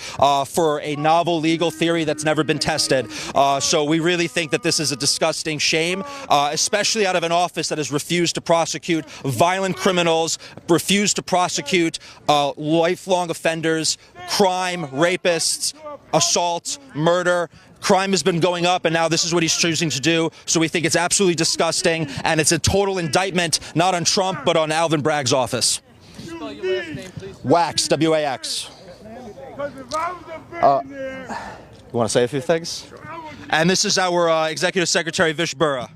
for a novel legal theory that's never been tested. So we really think that this is a disgusting shame, especially out of an office that has refused to prosecute violent criminals, refused to prosecute lifelong offenders, crime, rapists, assault, murder. crime has been going up, and now this is what he's choosing to do. So we think it's absolutely disgusting, and it's a total indictment, not on Trump, but on Alvin Bragg's office. Spell your last name, please. Wax, W-A-X. You want to say a few things? Sure. And this is our Executive Secretary, Vish Burra.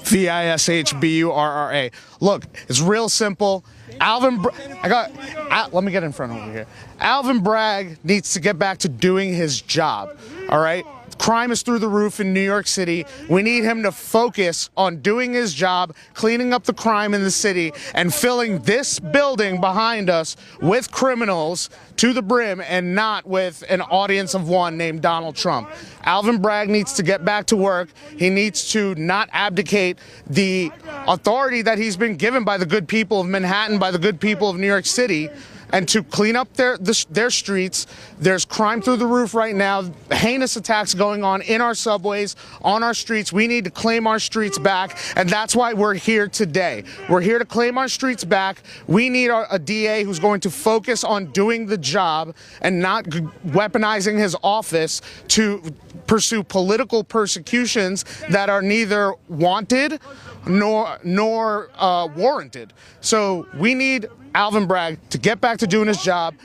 Vishburra. Look, it's real simple. Let me get in front over here. Alvin Bragg needs to get back to doing his job. All right? Crime is through the roof in New York City. We need him to focus on doing his job, cleaning up the crime in the city, and filling this building behind us with criminals to the brim and not with an audience of one named Donald Trump. Alvin Bragg needs to get back to work. He needs to not abdicate the authority that he's been given by the good people of Manhattan, by the good people of New York City, and to clean up their streets. There's crime through the roof right now, heinous attacks going on in our subways, on our streets. We need to claim our streets back, and that's why we're here today. We're here to claim our streets back. We need a DA who's going to focus on doing the job and not weaponizing his office to pursue political persecutions that are neither wanted nor warranted. So we need Alvin Bragg to get back to doing his job,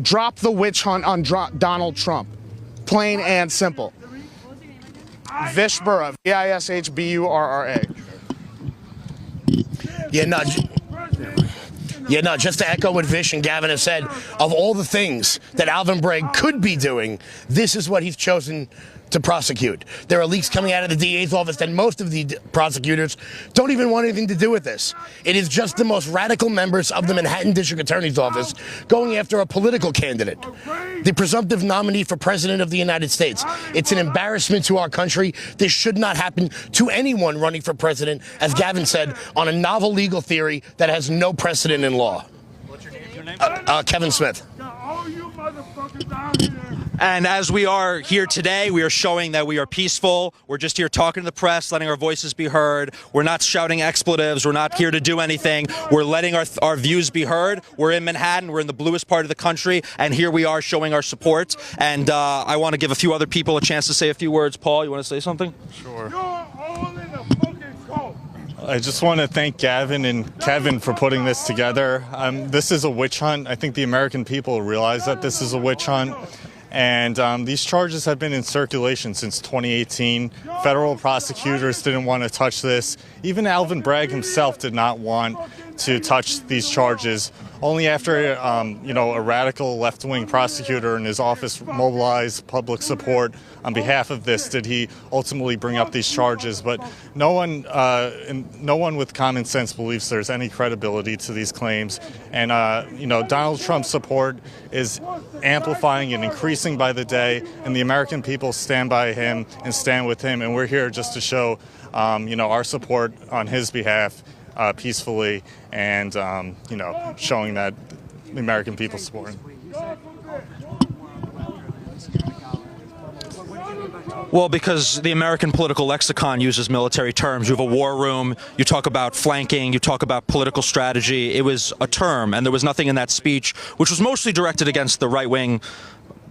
drop the witch hunt on Donald Trump. Plain and simple. Vishburra, Vishburra. Just to echo what Vish and Gavin have said, of all the things that Alvin Bragg could be doing, this is what he's chosen to prosecute. There are leaks coming out of the DA's office that most of the prosecutors don't even want anything to do with this. It is just the most radical members of the Manhattan District Attorney's Office going after a political candidate, the presumptive nominee for President of the United States. It's an embarrassment to our country. This should not happen to anyone running for president, as Gavin said, on a novel legal theory that has no precedent in law. What's your name? Kevin Smith. And as we are here today, we are showing that we are peaceful. We're just here talking to the press, letting our voices be heard. We're not shouting expletives. We're not here to do anything. We're letting our views be heard. We're in Manhattan. We're in the bluest part of the country. And here we are showing our support. And I want to give a few other people a chance to say a few words. Paul, you want to say something? Sure. I just want to thank Gavin and Kevin for putting this together. This is a witch hunt. I think the American people realize that this is a witch hunt. And these charges have been in circulation since 2018. Federal prosecutors didn't want to touch this. Even Alvin Bragg himself did not want to touch these charges. Only after, a radical left-wing prosecutor in his office mobilized public support on behalf of this did he ultimately bring up these charges. But no one with common sense believes there's any credibility to these claims. And, Donald Trump's support is amplifying and increasing by the day, and the American people stand by him and stand with him. And we're here just to show, our support on his behalf. Peacefully and, showing that the American people support him. Well, because the American political lexicon uses military terms. You have a war room, you talk about flanking, you talk about political strategy. It was a term, and there was nothing in that speech, which was mostly directed against the right-wing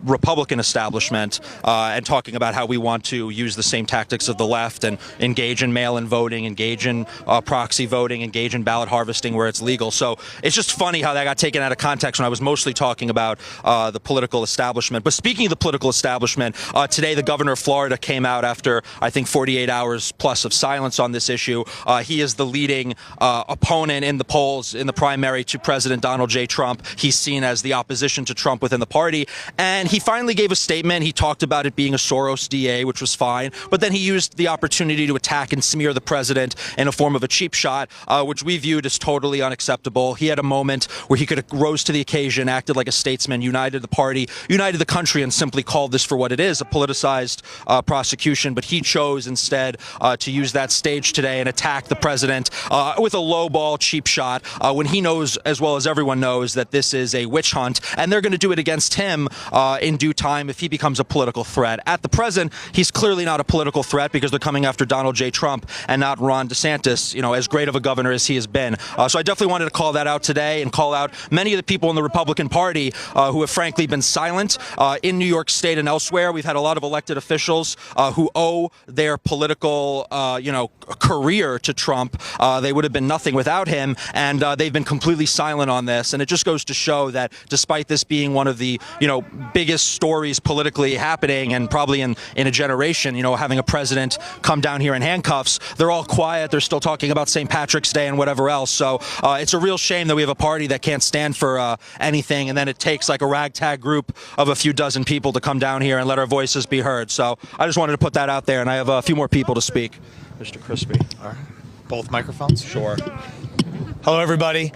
Republican establishment and talking about how we want to use the same tactics of the left and engage in mail-in voting, engage in proxy voting, engage in ballot harvesting where it's legal. So it's just funny how that got taken out of context when I was mostly talking about the political establishment. But speaking of the political establishment, today the governor of Florida came out after, I think, 48 hours plus of silence on this issue. He is the leading opponent in the polls in the primary to President Donald J. Trump. He's seen as the opposition to Trump within the party. And he finally gave a statement. He talked about it being a Soros DA, which was fine. But then he used the opportunity to attack and smear the president in a form of a cheap shot, which we viewed as totally unacceptable. He had a moment where he could have rose to the occasion, acted like a statesman, united the party, united the country, and simply called this for what it is, a politicized prosecution. But he chose instead to use that stage today and attack the president with a lowball, cheap shot, when he knows, as well as everyone knows, that this is a witch hunt, and they're going to do it against him in due time if he becomes a political threat. At the present, he's clearly not a political threat because they're coming after Donald J. Trump and not Ron DeSantis, as great of a governor as he has been. So I definitely wanted to call that out today and call out many of the people in the Republican Party who have frankly been silent in New York State and elsewhere. We've had a lot of elected officials who owe their political, career to Trump. They would have been nothing without him, and they've been completely silent on this. And it just goes to show that despite this being one of the, biggest stories politically happening and probably in a generation, having a president come down here in handcuffs, they're all quiet. They're still talking about St. Patrick's Day and whatever else. So it's a real shame that we have a party that can't stand for anything, and then it takes like a ragtag group of a few dozen people to come down here and let our voices be heard. So I just wanted to put that out there, and I have a few more people to speak. Mr. Crispy. All right. Both microphones? Sure. Hello, everybody.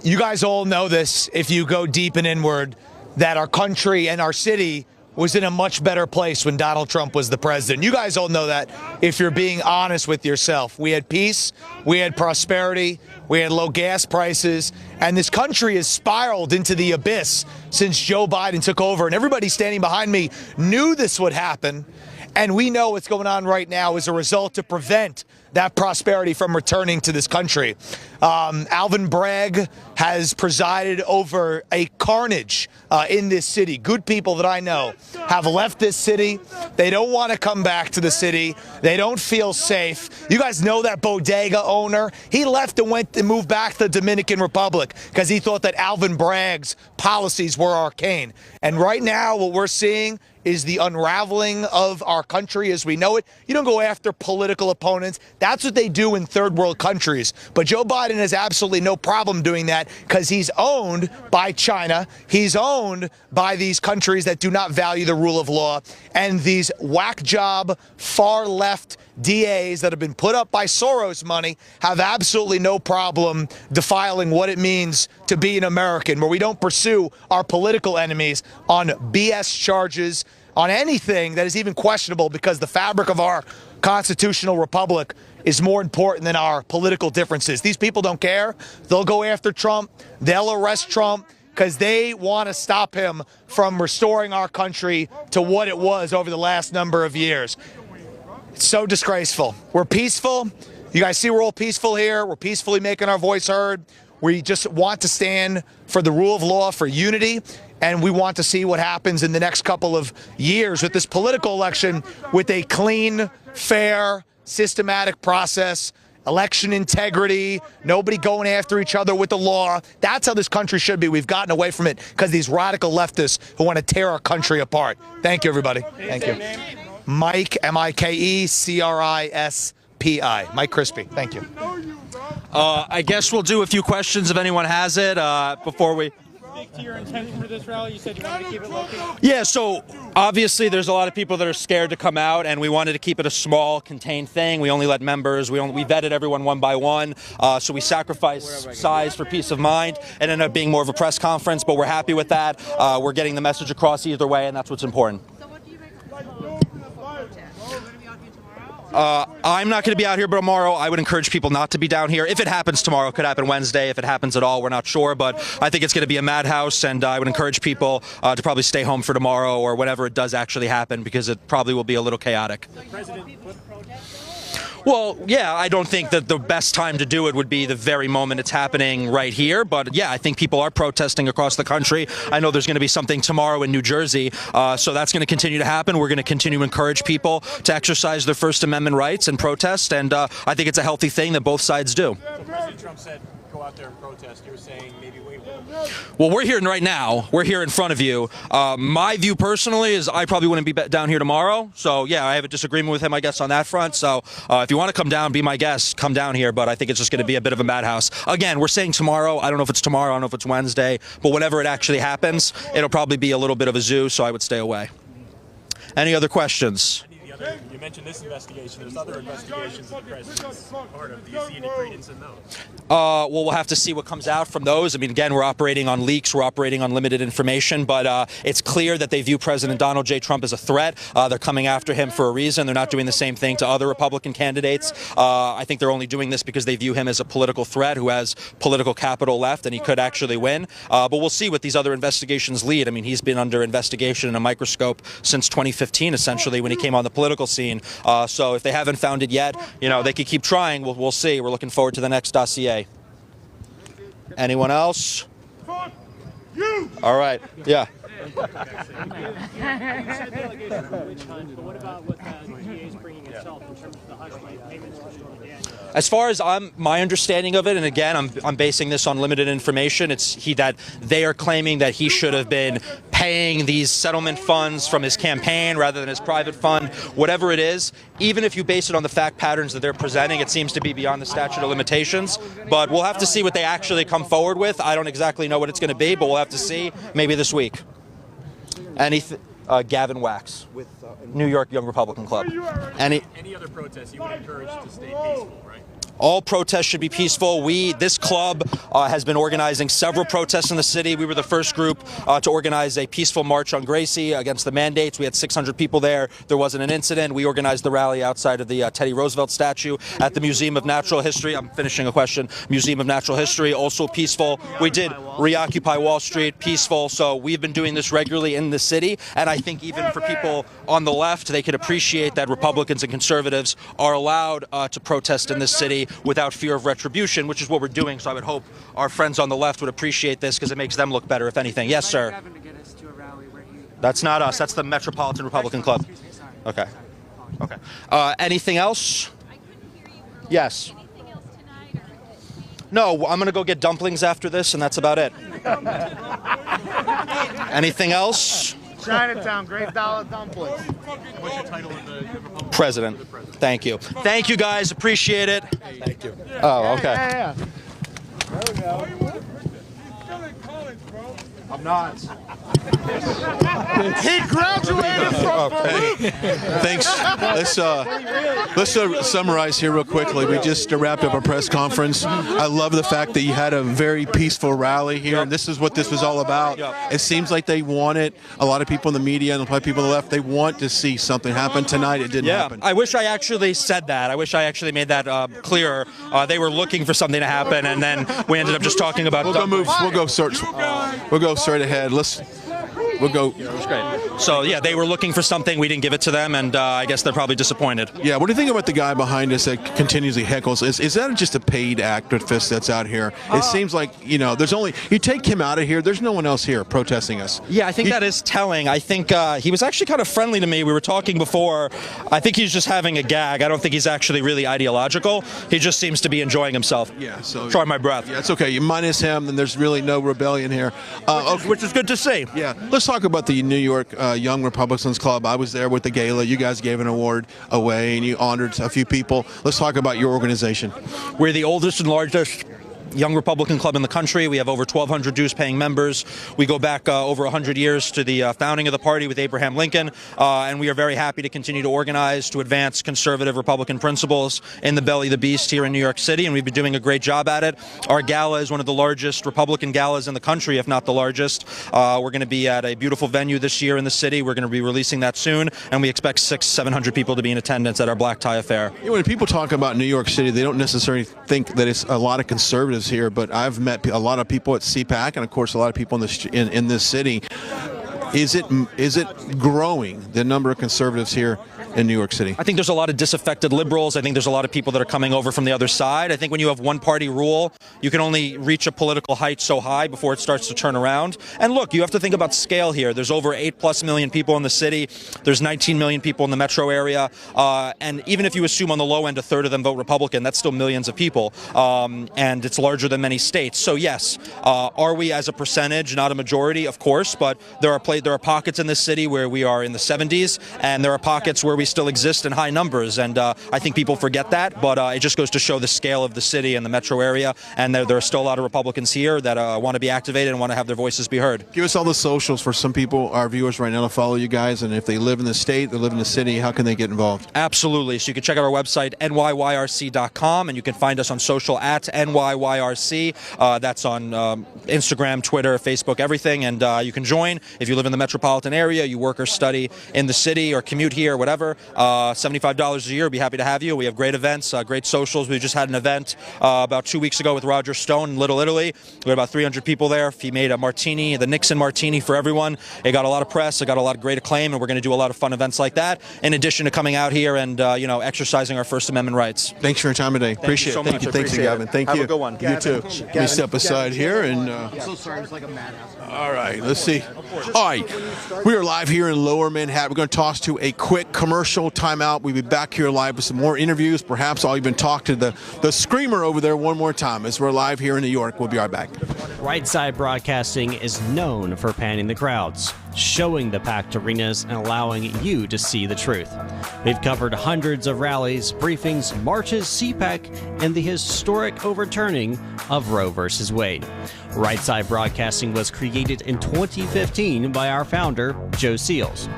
You guys all know this, if you go deep and inward, that our country and our city was in a much better place when Donald Trump was the president. You guys all know that if you're being honest with yourself. We had peace, we had prosperity, we had low gas prices, and this country has spiraled into the abyss since Joe Biden took over. And everybody standing behind me knew this would happen. And we know what's going on right now as a result to prevent that prosperity from returning to this country. Alvin Bragg has presided over a carnage in this city. Good people that I know have left this city. They don't want to come back to the city. They don't feel safe. You guys know that bodega owner? He left and went and moved back to the Dominican Republic because he thought that Alvin Bragg's policies were arcane. And right now what we're seeing is the unraveling of our country as we know it. You don't go after political opponents. That's what they do in third world countries. But Joe Biden has absolutely no problem doing that because he's owned by China. He's owned by these countries that do not value the rule of law. And these whack job, far left DAs that have been put up by Soros money have absolutely no problem defiling what it means to be an American, where we don't pursue our political enemies on BS charges, on anything that is even questionable, because the fabric of our constitutional republic is more important than our political differences. These people don't care. They'll go after Trump. They'll arrest Trump because they want to stop him from restoring our country to what it was over the last number of years. It's so disgraceful. We're peaceful. You guys see we're all peaceful here. We're peacefully making our voice heard. We just want to stand for the rule of law, for unity, and we want to see what happens in the next couple of years with this political election, with a clean, fair, systematic process, election integrity, nobody going after each other with the law. That's how this country should be. We've gotten away from it because these radical leftists who want to tear our country apart. Thank you, everybody. Thank you. Mike, M-I-K-E-C-R-I-S-P-I. Mike Crispy. Thank you. I guess we'll do a few questions if anyone has it before we... Speak to your intention for this rally. You said you wanted to keep it low-key. Yeah, so obviously there's a lot of people that are scared to come out, and we wanted to keep it a small, contained thing. We only let members. We vetted everyone one by one, so we sacrificed size for peace of mind. It ended up being more of a press conference, but we're happy with that. We're getting the message across either way, and that's what's important. I'm not going to be out here tomorrow. I would encourage people not to be down here. If it happens tomorrow, it could happen Wednesday. If it happens at all, we're not sure. But I think it's going to be a madhouse, and I would encourage people to probably stay home for tomorrow or whenever it does actually happen, because it probably will be a little chaotic. Well, yeah, I don't think that the best time to do it would be the very moment it's happening right here. But, yeah, I think people are protesting across the country. I know there's going to be something tomorrow in New Jersey, so that's going to continue to happen. We're going to continue to encourage people to exercise their First Amendment rights and protest, and I think it's a healthy thing that both sides do. So President Trump said go out there and protest. You were saying maybe wait. Well, we're here right now. We're here in front of you. My view personally is I probably wouldn't be down here tomorrow. So, yeah, I have a disagreement with him, I guess, on that front. So if you want to come down, be my guest, come down here. But I think it's just going to be a bit of a madhouse. Again, we're saying tomorrow. I don't know if it's tomorrow. I don't know if it's Wednesday. But whenever it actually happens, it'll probably be a little bit of a zoo, so I would stay away. Any other questions? The other You mentioned this investigation. There's other investigations that the president's part of. Do you see any credence in those? Well, we'll have to see what comes out from those. I mean, again, we're operating on leaks, we're operating on limited information, but it's clear that they view President Donald J. Trump as a threat. They're coming after him for a reason. They're not doing the same thing to other Republican candidates. I think they're only doing this because they view him as a political threat who has political capital left and he could actually win. But we'll see what these other investigations lead. I mean, he's been under investigation in a microscope since 2015, essentially, when he came on the political scene. So if they haven't found it yet, you know, they could keep trying. We'll see. We're looking forward to the next dossier. Anyone else? All right. Yeah. What about what the DA is bringing itself in terms of the hush money payments to Stormy Daniels? As far as my understanding of it, and again, I'm basing this on limited information, it's that they are claiming that he should have been paying these settlement funds from his campaign rather than his private fund, whatever it is. Even if you base it on the fact patterns that they're presenting, it seems to be beyond the statute of limitations. But we'll have to see what they actually come forward with. I don't exactly know what it's going to be, but we'll have to see maybe this week. Gavin Wax with New York Young Republican Club. Any other protests you would encourage to stay peaceful, right? All protests should be peaceful. This club has been organizing several protests in the city. We were the first group to organize a peaceful march on Gracie against the mandates. We had 600 people there. There wasn't an incident. We organized the rally outside of the Teddy Roosevelt statue at the Museum of Natural History. I'm finishing a question. Museum of Natural History, also peaceful. We did reoccupy Wall Street, peaceful. So we've been doing this regularly in the city. And I think even for people on the left, they can appreciate that Republicans and conservatives are allowed to protest in this city without fear of retribution, which is what we're doing. So I would hope our friends on the left would appreciate this because it makes them look better, if anything. Yes, sir. That's not us. That's the Metropolitan Republican Club. Okay. Okay. Anything else? Yes. No, I'm going to go get dumplings after this, and that's about it. Anything else? Chinatown, Great Dollar Dumplings. What's your title of the Republican? President. Thank you. Thank you, guys. Appreciate it. Thank you. Oh, okay. Yeah. There we go. I'm not. He graduated from Thanks. Let's summarize here real quickly. We just wrapped up a press conference. I love the fact that you had a very peaceful rally here, and this is what this was all about. It seems like they want it. A lot of people in the media and a lot of people on the left, they want to see something happen tonight. It didn't happen. I wish I actually said that. I wish I actually made that clearer. They were looking for something to happen, and then we ended up just talking about. We'll go straight ahead. We'll go. Yeah, it was great. So, yeah, they were looking for something. We didn't give it to them, and I guess they're probably disappointed. Yeah, what do you think about the guy behind us that continuously heckles? Is that just a paid activist that's out here? It seems like, there's only, you take him out of here, there's no one else here protesting us. Yeah, I think that is telling. I think he was actually kind of friendly to me. We were talking before. I think he's just having a gag. I don't think he's actually really ideological. He just seems to be enjoying himself. Yeah, so. Try my breath. Yeah, it's okay. You minus him, then there's really no rebellion here. Which is good to see. Yeah. Let's talk about the New York Young Republicans Club. I was there with the gala. You guys gave an award away, and you honored a few people. Let's talk about your organization. We're the oldest and largest Young Republican Club in the country. We have over 1,200 dues-paying members. We go back over 100 years to the founding of the party with Abraham Lincoln, and we are very happy to continue to organize to advance conservative Republican principles in the belly of the beast here in New York City, and we've been doing a great job at it. Our gala is one of the largest Republican galas in the country, if not the largest. We're going to be at a beautiful venue this year in the city. We're going to be releasing that soon, and we expect 600-700 people to be in attendance at our black tie affair. When people talk about New York City, they don't necessarily think that it's a lot of conservatives here, but I've met a lot of people at CPAC and, of course, a lot of people in this city. Is it growing, the number of conservatives here in New York City? I think there's a lot of disaffected liberals. I think there's a lot of people that are coming over from the other side. I think when you have one-party rule, you can only reach a political height so high before it starts to turn around. And look, you have to think about scale here. There's over 8+ million people in the city. There's 19 million people in the metro area. And even if you assume on the low end a third of them vote Republican, that's still millions of people. And it's larger than many states. So yes, are we as a percentage, not a majority? Of course, but there are pockets in this city where we are in the 70s, and there are pockets where we still exist in high numbers, and I think people forget that, but it just goes to show the scale of the city and the metro area, and there are still a lot of Republicans here that want to be activated and want to have their voices be heard. Give us all the socials for some people, our viewers right now, to follow you guys, and if they live in the state, they live in the city, how can they get involved? Absolutely. So you can check out our website, NYYRC.com, and you can find us on social at NYYRC. That's on Instagram, Twitter, Facebook, everything, and you can join if you live in the metropolitan area, you work or study in the city or commute here, whatever. $75 a year, we'd be happy to have you. We have great events, great socials. We just had an event about 2 weeks ago with Roger Stone in Little Italy. We had about 300 people there. He made a martini, the Nixon martini for everyone. It got a lot of press, it got a lot of great acclaim, and we're going to do a lot of fun events like that, in addition to coming out here and exercising our First Amendment rights. Thanks for your time today. Appreciate it. So much. Thank you, Gavin. Thank you. Have a good one. You too. Let me step aside here and. I'm so sorry. It's like a madhouse. All right, let's see. All right, we are live here in Lower Manhattan. We're going to toss to a quick commercial timeout. We'll be back here live with some more interviews. Perhaps I'll even talk to the screamer over there one more time as we're live here in New York. We'll be right back. Right Side Broadcasting is known for panning the crowds, showing the packed arenas, and allowing you to see the truth. We've covered hundreds of rallies, briefings, marches, CPAC, and the historic overturning of Roe v. Wade. Right Side Broadcasting was created in 2015 by our founder, Joe Seals,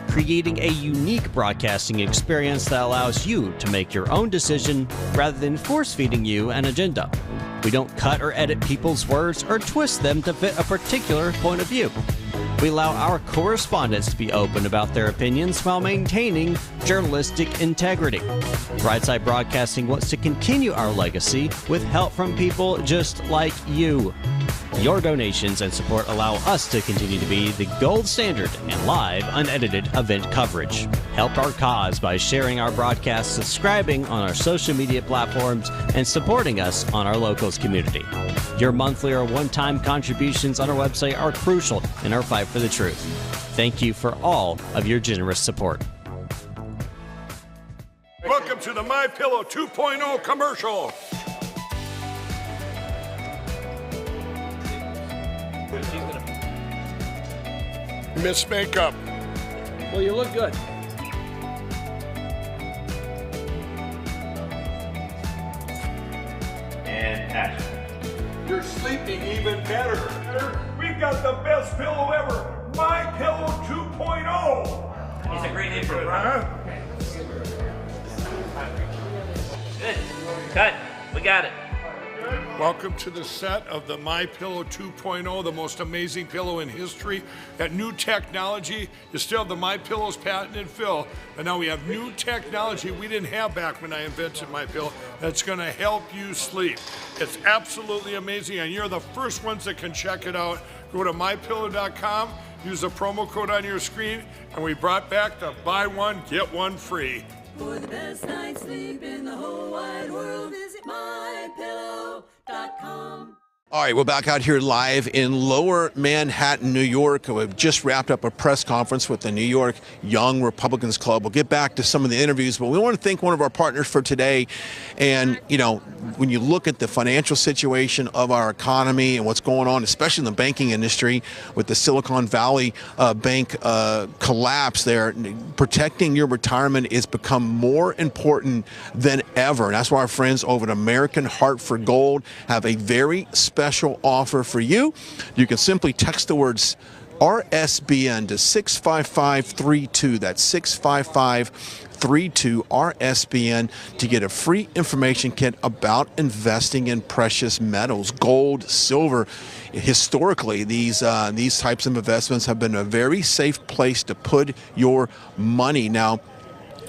creating a unique broadcasting experience that allows you to make your own decision rather than force-feeding you an agenda. We don't cut or edit people's words or twist them to fit a particular point of view. We allow our correspondents to be open about their opinions while maintaining journalistic integrity. Right Side Broadcasting wants to continue our legacy with help from people just like you. Your donations and support allow us to continue to be the gold standard in live, unedited event coverage. Help our cause by sharing our broadcasts, subscribing on our social media platforms, and supporting us on our locals community. Your monthly or one-time contributions on our website are crucial in our fight for the truth. Thank you for all of your generous support. Welcome to the My Pillow 2.0 commercial. Miss Makeup. Well, you look good. And action. You're sleeping even better. We've got the best pillow ever. My Pillow 2.0. It's a great name for it. Huh? Good. Cut. We got it. Welcome to the set of the My Pillow 2.0, the most amazing pillow in history. That new technology, you still have the My Pillow's patented fill, but now we have new technology we didn't have back when I invented My Pillow that's going to help you sleep. It's absolutely amazing, and you're the first ones that can check it out. Go to mypillow.com, use the promo code on your screen, and we brought back the buy one, get one free. For the best night's sleep in the whole wide world, visit mypillow.com. All right, we're back out here live in Lower Manhattan, New York. We've just wrapped up a press conference with the New York Young Republicans Club. We'll get back to some of the interviews, but we want to thank one of our partners for today. And, when you look at the financial situation of our economy and what's going on, especially in the banking industry with the Silicon Valley bank collapse there, protecting your retirement has become more important than ever. And that's why our friends over at American Heart for Gold have a very special offer for you. You can simply text the words RSBN to 65532. That's 65532 RSBN to get a free information kit about investing in precious metals, gold, silver. Historically, these types of investments have been a very safe place to put your money. Now,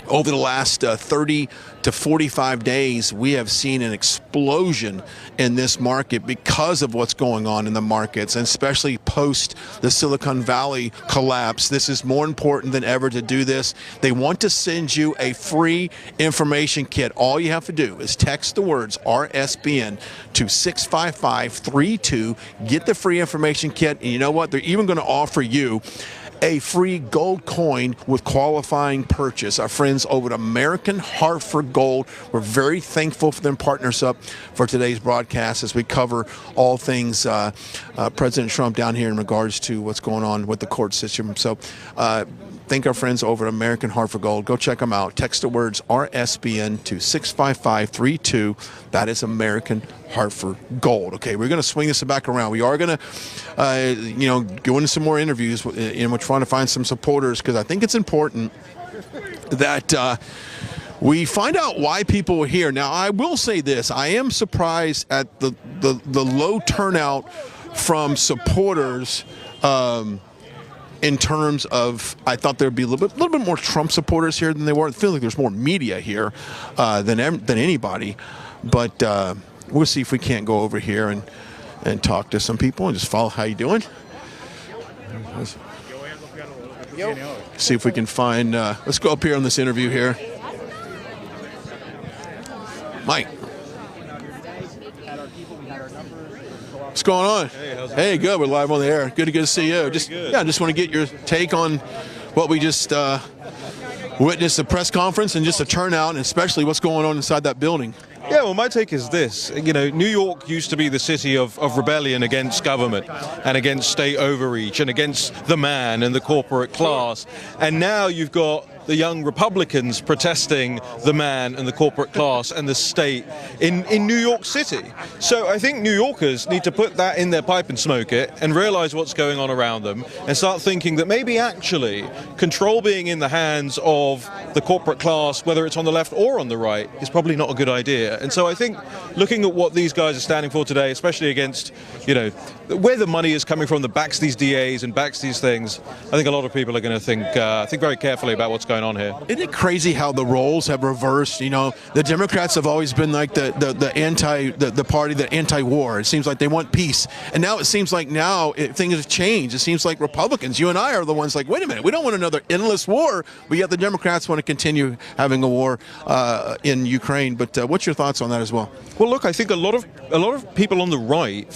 over the last 30 to 45 days, we have seen an explosion in this market because of what's going on in the markets, and especially post the Silicon Valley collapse. This is more important than ever to do this. They want to send you a free information kit. All you have to do is text the words RSBN to 65532. Get the free information kit, and you know what? They're even going to offer you a free gold coin with qualifying purchase. Our friends over at American Heart for Gold, we're very thankful for them partnering us up for today's broadcast as we cover all things President Trump down here in regards to what's going on with the court system. So thank our friends over at American Heart for Gold. Go check them out. Text the words RSBN to 65532. That is American Heart for Gold. Okay, we're going to swing this back around. We are going to, go into some more interviews, and we're trying to find some supporters because I think it's important that we find out why people are here. Now, I will say this. I am surprised at the low turnout from supporters in terms of, I thought there'd be a little bit more Trump supporters here than they were. I feel like there's more media here than anybody. But we'll see if we can't go over here and talk to some people and just follow. How you doing? See if we can find, let's go up here on this interview here. Mike. What's going on? Hey, good. We're live on the air. Good to see you. Just want to get your take on what we just witnessed, the press conference and just a turnout, and especially what's going on inside that building. Yeah, well, my take is this. New York used to be the city of rebellion against government and against state overreach and against the man and the corporate class. And now you've got the young Republicans protesting the man and the corporate class and the state in New York City. So I think New Yorkers need to put that in their pipe and smoke it and realize what's going on around them and start thinking that maybe actually control being in the hands of the corporate class, whether it's on the left or on the right, is probably not a good idea. And so I think looking at what these guys are standing for today, especially against, where the money is coming from that backs these DAs and backs these things, I think a lot of people are going to think very carefully about what's going on here. Isn't it crazy how the roles have reversed? The Democrats have always been like the party that anti-war. It seems like they want peace, and now it seems like things have changed. It seems like Republicans, you and I, are the ones like, wait a minute, we don't want another endless war, but yet the Democrats want to continue having a war in Ukraine. But what's your thoughts on that as well? Well, look, I think a lot of people on the right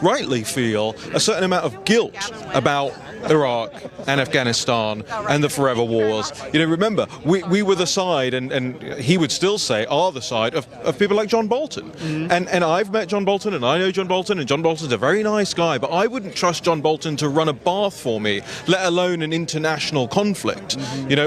rightly feel a certain amount of guilt about Iraq and Afghanistan and the forever wars. Remember, we were the side, and he would still say are the side of people like John Bolton. Mm-hmm. And I've met John Bolton, and I know John Bolton, and John Bolton's a very nice guy, but I wouldn't trust John Bolton to run a bath for me, let alone an international conflict,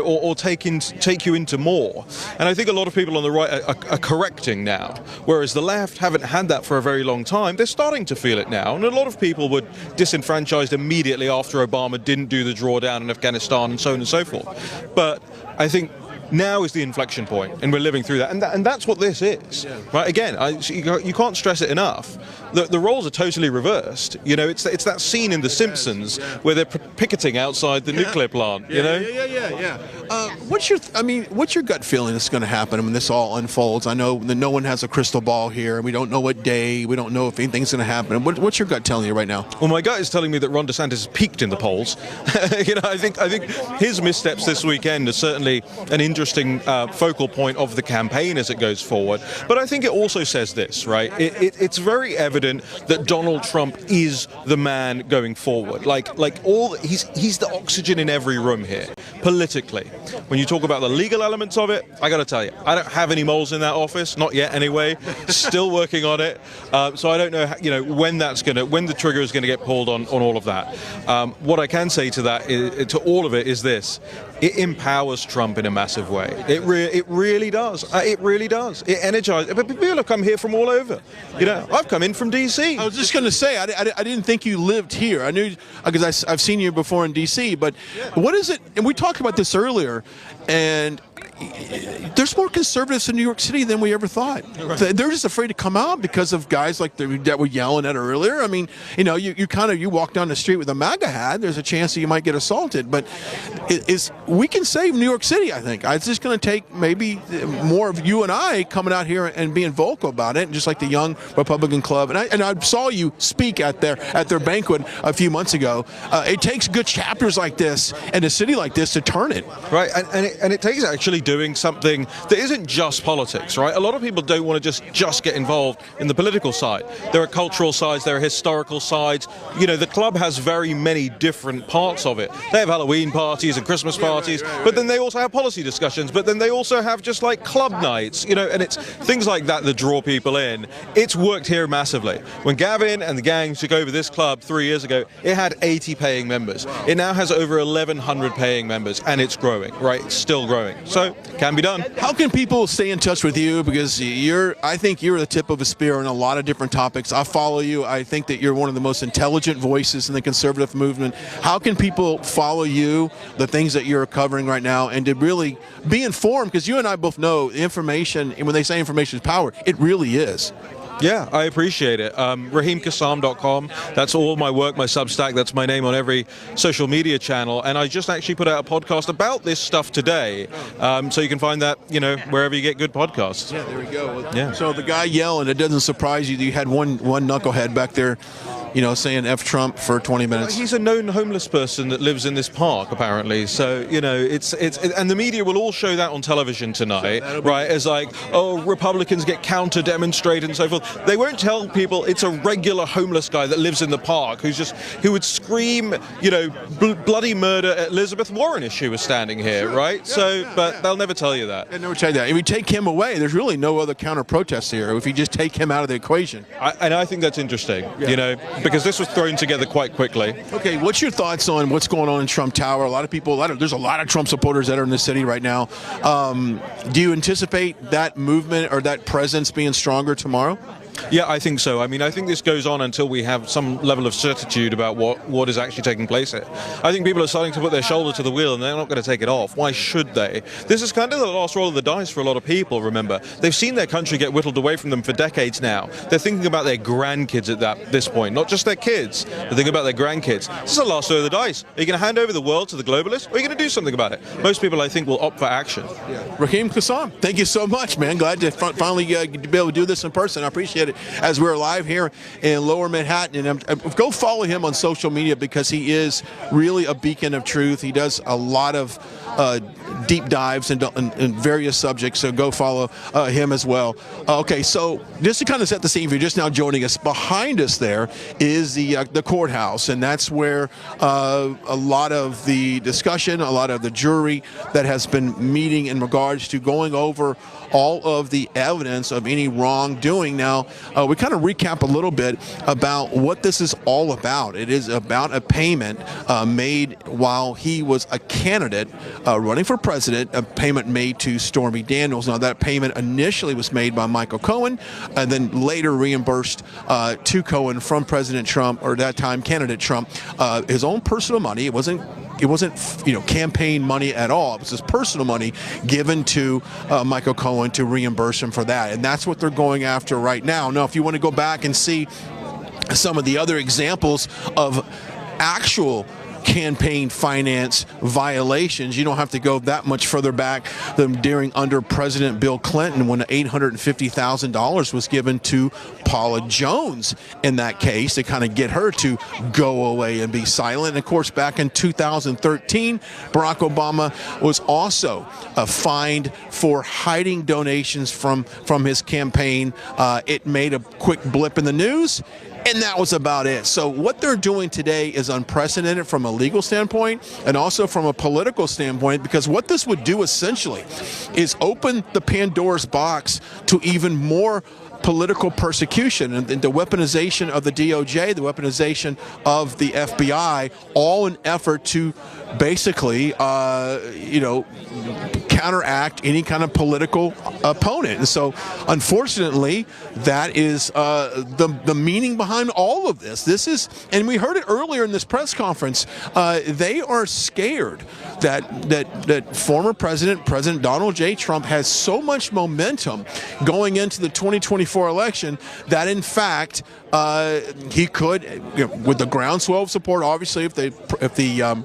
or take you into more. And I think a lot of people on the right are correcting now, whereas the left haven't had that for a very long time. They're starting to feel it now, and a lot of people were disenfranchised immediately after Obama didn't do the drawdown in Afghanistan and so on and so forth. But I think now is the inflection point, and we're living through that, and that's what this is. Right? Again, you can't stress it enough. The roles are totally reversed. It's that scene in The Simpsons where they're picketing outside the nuclear plant. What's your gut feeling is going to happen when this all unfolds? I know that no one has a crystal ball here. We don't know what day. We don't know if anything's going to happen. What's your gut telling you right now? Well, my gut is telling me that Ron DeSantis has peaked in the polls. I think his missteps this weekend are certainly an interesting focal point of the campaign as it goes forward. But I think it also says this, right? It's very evident that Donald Trump is the man going forward. He's the oxygen in every room here, politically. When you talk about the legal elements of it, I got to tell you, I don't have any moles in that office, not yet anyway. Still working on it. So I don't know, when the trigger is going to get pulled on all of that. What I can say to that, to all of it, is this: it empowers Trump in a massive way. It really does. It really does. It energizes. But people have come here from all over. I've come in from D.C. I was just going to say, I didn't think you lived here. I knew, because I've seen you before in D.C., but what is it, and we talked about this earlier, and there's more conservatives in New York City than we ever thought. They're just afraid to come out because of guys like that were yelling at earlier. I mean, you walk down the street with a MAGA hat, there's a chance that you might get assaulted. But we can save New York City, I think. It's just going to take maybe more of you and I coming out here and being vocal about it, and just like the Young Republican Club. And I saw you speak at their banquet a few months ago. It takes good chapters like this and a city like this to turn it. Right, and it takes actually actually doing something that isn't just politics, right? A lot of people don't want to just get involved in the political side. There are cultural sides, there are historical sides. You know, the club has very many different parts of it. They have Halloween parties and Christmas parties, but then they also have policy discussions, but then they also have just like club nights, you know, and it's things like that that draw people in. It's worked here massively. When Gavin and the gang took over this club 3 years ago, it had 80 paying members. It now has over 1,100 paying members, and it's growing, right? It's still growing. So, it can be done. How can people stay in touch with you? Because I think you're the tip of a spear on a lot of different topics. I follow you. I think that you're one of the most intelligent voices in the conservative movement. How can people follow you, the things that you're covering right now, and to really be informed? Because you and I both know information, and when they say information is power, it really is. Yeah, I appreciate it. RaheemKassam.com. That's all my work, my Substack. That's my name on every social media channel. And I just actually put out a podcast about this stuff today. So you can find that, you know, wherever you get good podcasts. Yeah, there we go. Yeah. So the guy yelling, it doesn't surprise you that you had one knucklehead back there, you know, saying F Trump for 20 minutes. He's a known homeless person that lives in this park, apparently. So, you know, and the media will all show that on television tonight, right? As like, oh, Republicans get counter-demonstrate and so forth. They won't tell people it's a regular homeless guy that lives in the park who would scream, you know, bloody murder at Elizabeth Warren if she was standing here, right? But they'll never tell you that. They'll never tell you that. If we take him away, there's really no other counter-protest here if you just take him out of the equation. And I think that's interesting, you know, because this was thrown together quite quickly. Okay, what's your thoughts on what's going on in Trump Tower? A lot of people, there's a lot of Trump supporters that are in the city right now. Do you anticipate that movement or that presence being stronger tomorrow? Yeah, I think so. I mean, I think this goes on until we have some level of certitude about what is actually taking place here. I think people are starting to put their shoulder to the wheel and they're not going to take it off. Why should they? This is kind of the last roll of the dice for a lot of people, remember. They've seen their country get whittled away from them for decades now. They're thinking about their grandkids at this point, not just their kids. They're thinking about their grandkids. This is the last roll of the dice. Are you going to hand over the world to the globalists, or are you going to do something about it? Most people, I think, will opt for action. Raheem Kassam, thank you so much, man. Glad to finally be able to do this in person. I appreciate it. As we're live here in Lower Manhattan, and go follow him on social media because he is really a beacon of truth. He does a lot of deep dives in various subjects, so go follow him as well. Okay, so just to kind of set the scene, if you're just now joining us, behind us there is the courthouse, and that's where a lot of the discussion, a lot of the jury that has been meeting in regards to going over all of the evidence of any wrongdoing. Now, we kind of recap a little bit about what this is all about. It is about a payment made while he was a candidate running for president, a payment made to Stormy Daniels. Now, that payment initially was made by Michael Cohen and then later reimbursed to Cohen from President Trump, or that time candidate Trump, his own personal money. It wasn't campaign money at all. It was his personal money given to Michael Cohen to reimburse him for that. And that's what they're going after right now. Now, if you want to go back and see some of the other examples of actual campaign finance violations, you don't have to go that much further back than under President Bill Clinton, when $850,000 was given to Paula Jones in that case to kind of get her to go away and be silent. And of course, back in 2013, Barack Obama was also fined for hiding donations from his campaign. It made a quick blip in the news, and that was about it. So what they're doing today is unprecedented from a legal standpoint and also from a political standpoint, because what this would do essentially is open the Pandora's box to even more political persecution and the weaponization of the DOJ, the weaponization of the FBI, all in effort to basically, counteract any kind of political opponent. And so, unfortunately, that is the meaning behind all of this. This is, and we heard it earlier in this press conference, they are scared that former President Donald J. Trump has so much momentum going into the 2024 election that, in fact, he could, with the groundswell of support, obviously, if the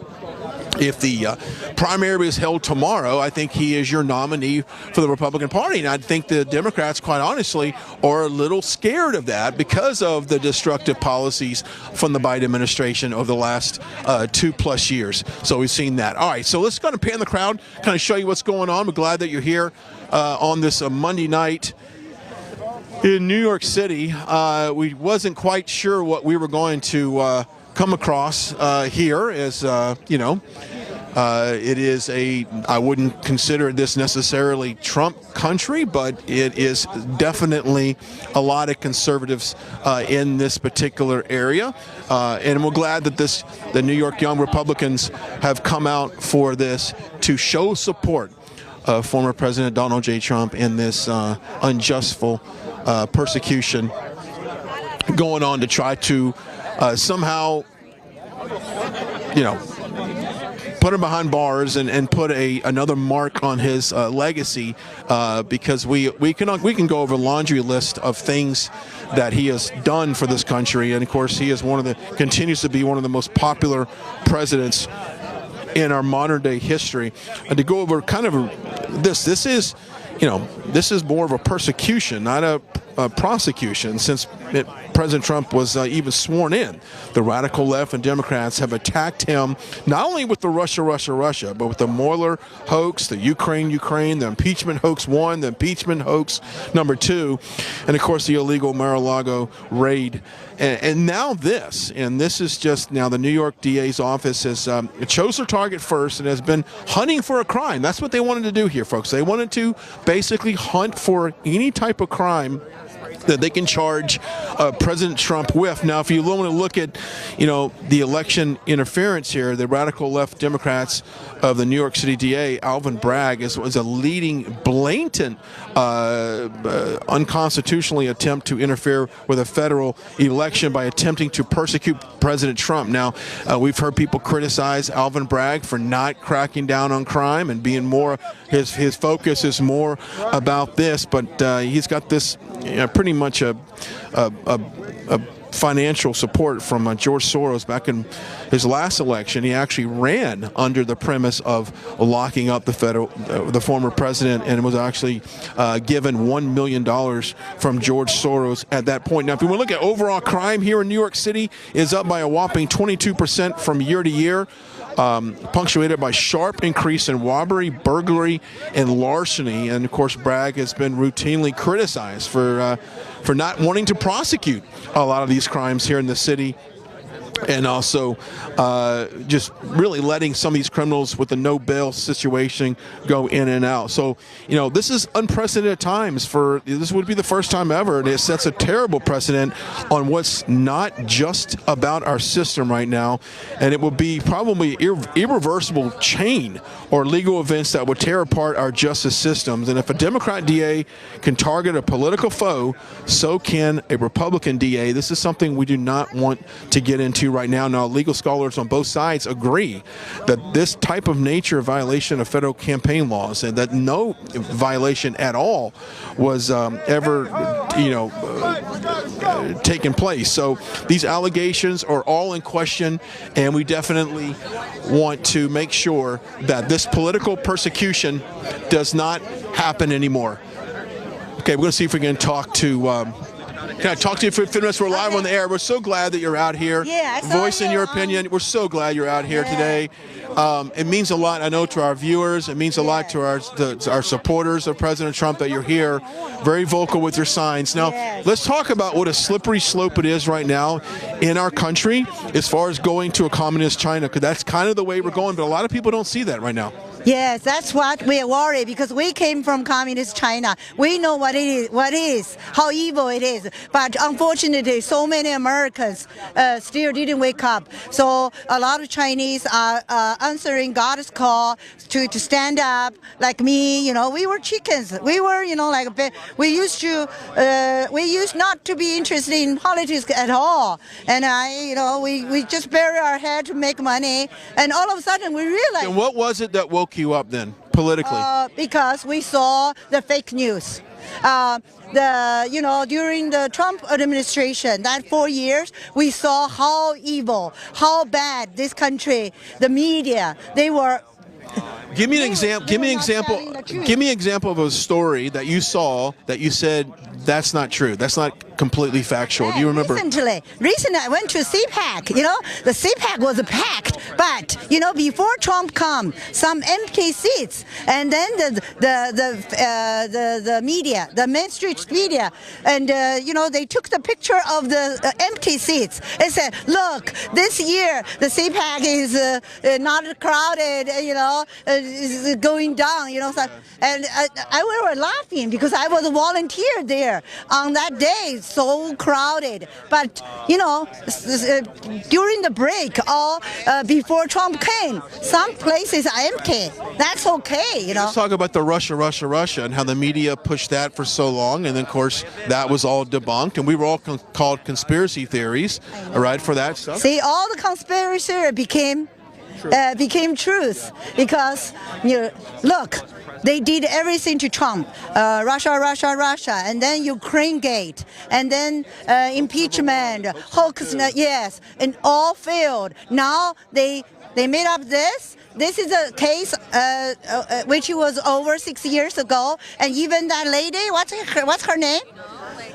if the primary is held tomorrow, I think he is your nominee for the Republican Party. And I think the Democrats, quite honestly, are a little scared of that because of the destructive policies from the Biden administration over the last 2+ years. So we've seen that. All right, so let's kind of pan the crowd, kind of show you what's going on. We're glad that you're here on this Monday night in New York City. We wasn't quite sure what we were going to come across here, as you know, it is I wouldn't consider this necessarily Trump country, but it is definitely a lot of conservatives in this particular area, and we're glad that the New York Young Republicans have come out for this to show support of former President Donald J. Trump in this unjustful persecution going on to try to somehow, you know, put him behind bars and put another mark on his legacy, because we can go over a laundry list of things that he has done for this country, and of course he is continues to be one of the most popular presidents in our modern day history. And to go over kind of this is, you know, this is more of a persecution, not a prosecution, since President Trump was even sworn in. The radical left and Democrats have attacked him not only with the Russia, but with the Mueller hoax, the Ukraine, the impeachment hoax 1, the impeachment hoax number 2, and of course the illegal Mar-a-Lago raid. And now this is just now the New York DA's office has chose their target first and has been hunting for a crime. That's what they wanted to do here, folks. They wanted to basically hunt for any type of crime that they can charge President Trump with. Now, if you want to look at, you know, the election interference here, the radical left Democrats of the New York City DA, Alvin Bragg, was a leading, blatant, unconstitutionally attempt to interfere with a federal election by attempting to persecute President Trump. Now, we've heard people criticize Alvin Bragg for not cracking down on crime and being more, his focus is more about this, but he's got this pretty much a financial support from George Soros. Back in his last election, he actually ran under the premise of locking up the former president, and was actually given $1 million from George Soros at that point. Now, if you want to look at overall crime here in New York City, is up by a whopping 22% from year to year. Punctuated by sharp increase in robbery, burglary, and larceny. And of course, Bragg has been routinely criticized for not wanting to prosecute a lot of these crimes here in the city, and also just really letting some of these criminals with the no bail situation go in and out. So, you know, this is unprecedented times. This would be the first time ever, and it sets a terrible precedent on what's not just about our system right now, and it will be probably irreversible chain or legal events that would tear apart our justice systems. And if a Democrat DA can target a political foe, so can a Republican DA. This is something we do not want to get into right now. Now, legal scholars on both sides agree that this type of nature of violation of federal campaign laws, and that no violation at all was ever, taking place. So these allegations are all in question, and we definitely want to make sure that this political persecution does not happen anymore. Okay, we're going to see if we can talk to can I talk to you for a few minutes? We're live on the air. We're so glad that you're out here, voicing your opinion. We're so glad you're out here today. It means a lot, I know, to our viewers. It means a lot to our supporters of President Trump that you're here, very vocal with your signs. Now, let's talk about what a slippery slope it is right now in our country as far as going to a communist China, because that's kind of the way we're going, but a lot of people don't see that right now. Yes, that's what we're worried, because we came from communist China. We know what it is, how evil it is. But unfortunately, so many Americans still didn't wake up. So a lot of Chinese are answering God's call to stand up. Like me, we were chickens. We were, we used not to be interested in politics at all. And we just bury our head to make money. And all of a sudden we realized. And what was it that woke you up then, politically? Because we saw the fake news. During the Trump administration, that 4 years, we saw how evil, how bad this country, the media, they were. Give me an example. Give me an example. Give me an example of a story that you saw that you said that's not true. That's not completely factual. Do you remember? Recently I went to CPAC. The CPAC was packed, but before Trump come, some empty seats, and then the media, the mainstream media, and they took the picture of the empty seats. They said, "Look, this year the CPAC is not crowded. Is going down." And we were laughing because I was a volunteer there on that day. So crowded, but during the break or before Trump came, some places are empty. That's okay, Let's talk about the Russia, and how the media pushed that for so long, and then of course that was all debunked, and we were all called conspiracy theories, all right, for that stuff. See, all the conspiracy became truth because look. They did everything to Trump, Russia, and then Ukraine gate, and then impeachment, hoax, yes, and all failed. Now they made up this. This is a case which was over 6 years ago, and even that lady, what's her name?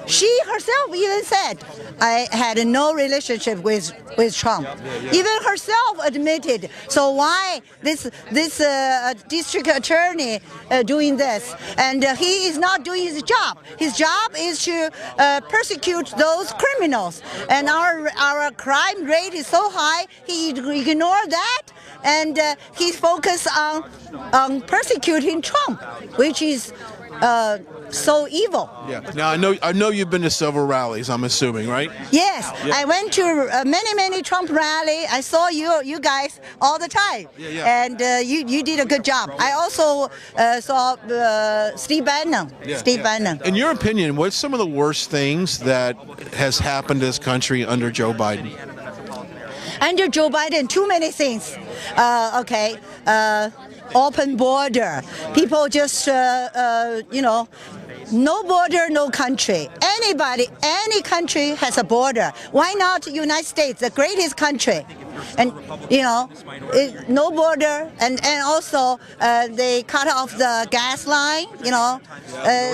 She herself even said, I had no relationship with Trump. Even herself admitted. So why this district attorney doing this? And he is not doing his job. His job is to persecute those criminals. And our crime rate is so high, he ignored that. And he's focused on persecuting Trump, which is so evil. Yeah. Now I know you've been to several rallies. I'm assuming, right? Yes, yeah. I went to many Trump rally. I saw you guys all the time, and you did a good job. I also saw Steve Bannon. Yeah. Steve Bannon. In your opinion, what's some of the worst things that has happened to this country under Joe Biden? Under Joe Biden, too many things. Open border. People just, no border, no country. Any country has a border. Why not United States, the greatest country? And, no border. And also, they cut off the gas line, Nord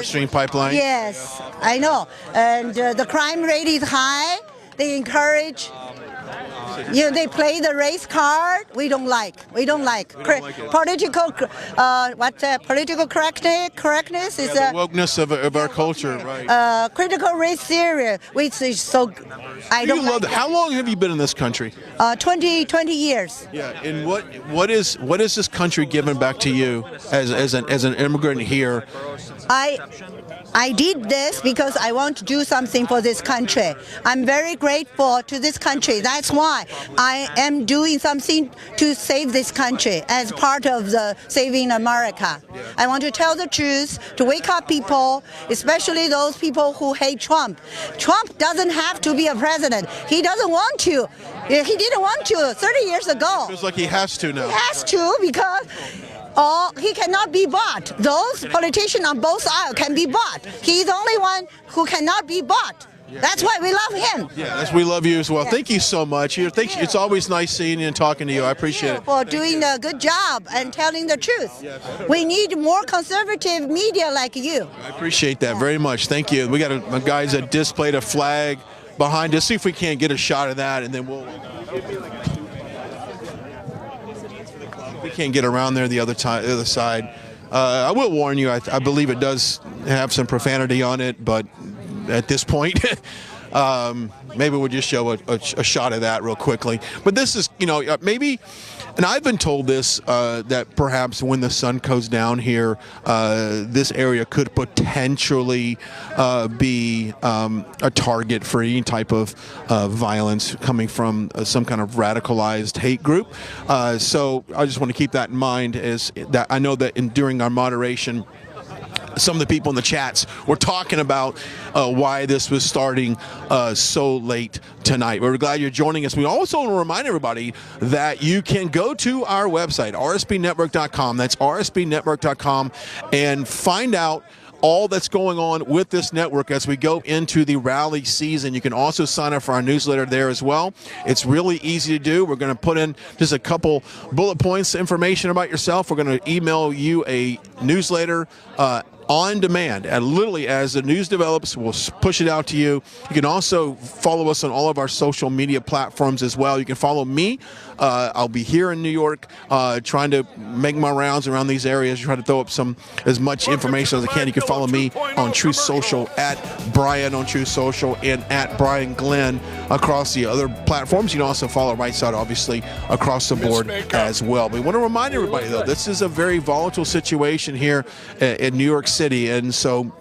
Stream pipeline? Yes, I know. And the crime rate is high. They encourage... they play the race card. We don't like. Political correctness is the wokeness of our culture, right? Critical race theory, which is so. I don't love that. How long have you been in this country? 20 years. Yeah, and what is this country giving back to you as an immigrant here? I did this because I want to do something for this country. I'm very grateful to this country. That's why I am doing something to save this country as part of the Saving America. I want to tell the truth, to wake up people, especially those people who hate Trump. Trump doesn't have to be a president. He doesn't want to. He didn't want to 30 years ago. Feels like he has to now. He has to because... he cannot be bought. Those politicians on both sides can be bought. He's the only one who cannot be bought. That's why we love him. Yeah, we love you as well. Thank you so much. It's always nice seeing you and talking to you. I appreciate it. For doing a good job and telling the truth. We need more conservative media like you. I appreciate that very much. Thank you. We got a guys that displayed a flag behind us. See if we can't get a shot of that, and then we'll... We can't get around there the other side. I will warn you, I believe it does have some profanity on it, but at this point, maybe we'll just show a shot of that real quickly. But this is, maybe, and I've been told this, that perhaps when the sun goes down here, this area could potentially be a target for any type of violence coming from some kind of radicalized hate group. So I just want to keep that in mind, is that I know that during our moderation, some of the people in the chats were talking about why this was starting so late tonight. We're glad you're joining us. We also want to remind everybody that you can go to our website, rspnetwork.com. That's rspnetwork.com, and find out all that's going on with this network as we go into the rally season. You can also sign up for our newsletter there as well. It's really easy to do. We're going to put in just a couple bullet points, information about yourself. We're going to email you a newsletter on demand, and literally as the news develops, we'll push it out to you. You can also follow us on all of our social media platforms as well. You can follow me. I'll be here in New York trying to make my rounds around these areas, try to throw up as much information as I can. You can follow me on Truth Social, at Brian on Truth Social, and at Brian Glenn across the other platforms. You can also follow Right Side, obviously, across the board as well. But we want to remind everybody, though, this is a very volatile situation here in New York City, and so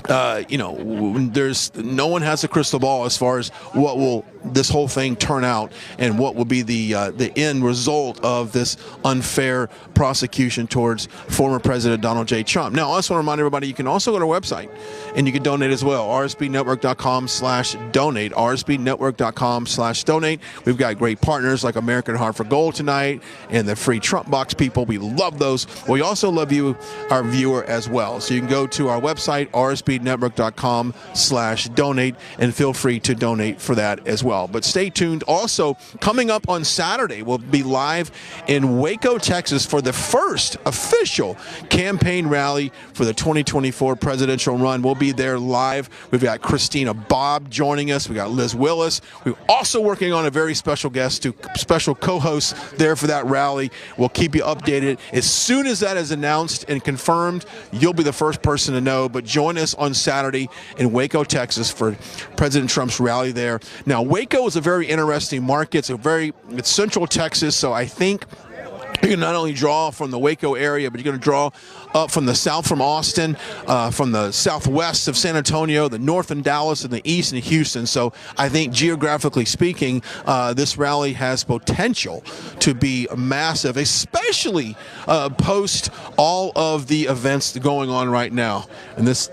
there's no one has a crystal ball as far as what will this whole thing turn out and what will be the end result of this unfair prosecution towards former President Donald J. Trump. Now, I also want to remind everybody you can also go to our website and you can donate as well. rsbnetwork.com/donate. rsbnetwork.com/donate. We've got great partners like American Heart for Gold tonight and the free Trump box people. We love those. We also love you, our viewer, as well. So you can go to our website, rsbnetwork.com/donate, and feel free to donate for that as well. But stay tuned. Also, coming up on Saturday, we'll be live in Waco, Texas for the first official campaign rally for the 2024 presidential run. We'll be there live. We've got Christina Bobb joining us. We got Liz Willis. We're also working on a very special guest, special co-hosts there for that rally. We'll keep you updated. As soon as that is announced and confirmed, you'll be the first person to know. But join us on Saturday in Waco, Texas for President Trump's rally there. Now, Waco is a very interesting market. It's central Texas, so I think you can not only draw from the Waco area, but you're going to draw up from the south from Austin, from the southwest of San Antonio, the north in Dallas, and the east in Houston. So I think geographically speaking, this rally has potential to be massive, especially post all of the events going on right now. And this...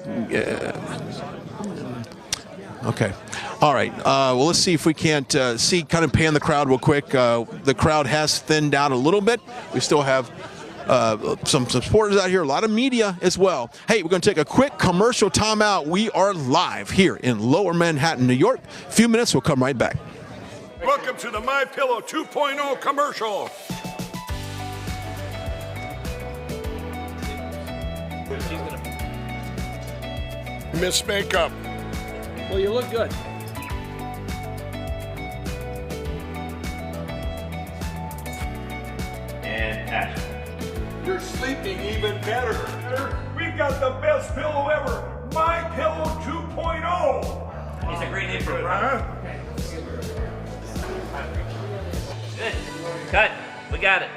Okay. All right. Well, let's see if we can't kind of pan the crowd real quick. The crowd has thinned out a little bit. We still have some supporters out here, a lot of media as well. Hey, we're going to take a quick commercial timeout. We are live here in Lower Manhattan, New York. A few minutes, we'll come right back. Welcome to the My Pillow 2.0 commercial. Miss Makeup. Well, you look good. And action. You're sleeping even better. We've got the best pillow ever. My Pillow 2.0. It's a great name for a product. Good. Cut. We got it.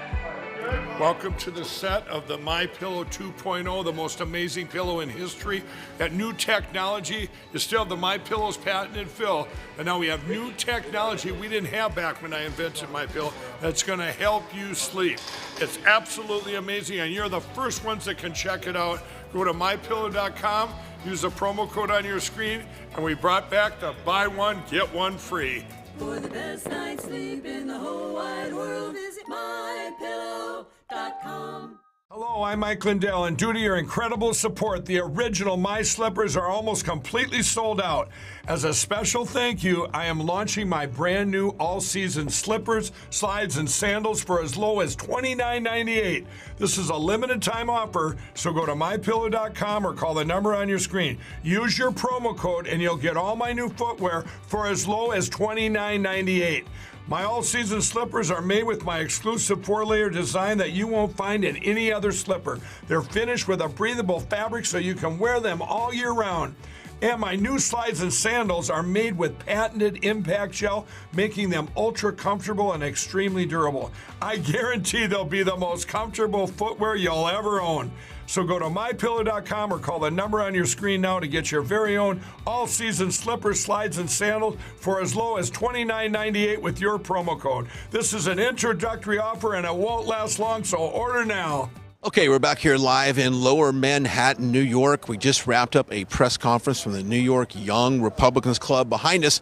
Welcome to the set of the My Pillow 2.0, the most amazing pillow in history. That new technology, you still have the My Pillow's patented fill, but now we have new technology we didn't have back when I invented My Pillow that's going to help you sleep. It's absolutely amazing, and you're the first ones that can check it out. Go to mypillow.com, use the promo code on your screen, and we brought back the buy one, get one free. For the best night's sleep in the whole wide world, visit mypillow.com. Hello, I'm Mike Lindell, and due to your incredible support, the original My Slippers are almost completely sold out. As a special thank you, I am launching my brand new all-season slippers, slides, and sandals for as low as $29.98. This is a limited time offer, so go to mypillow.com or call the number on your screen. Use your promo code and you'll get all my new footwear for as low as $29.98. My all-season slippers are made with my exclusive 4-layer design that you won't find in any other slipper. They're finished with a breathable fabric so you can wear them all year round. And my new slides and sandals are made with patented impact gel, making them ultra comfortable and extremely durable. I guarantee they'll be the most comfortable footwear you'll ever own. So go to mypillow.com or call the number on your screen now to get your very own all-season slippers, slides, and sandals for as low as $29.98 with your promo code. This is an introductory offer and it won't last long, so order now. Okay, we're back here live in Lower Manhattan, New York. We just wrapped up a press conference from the New York Young Republicans Club behind us.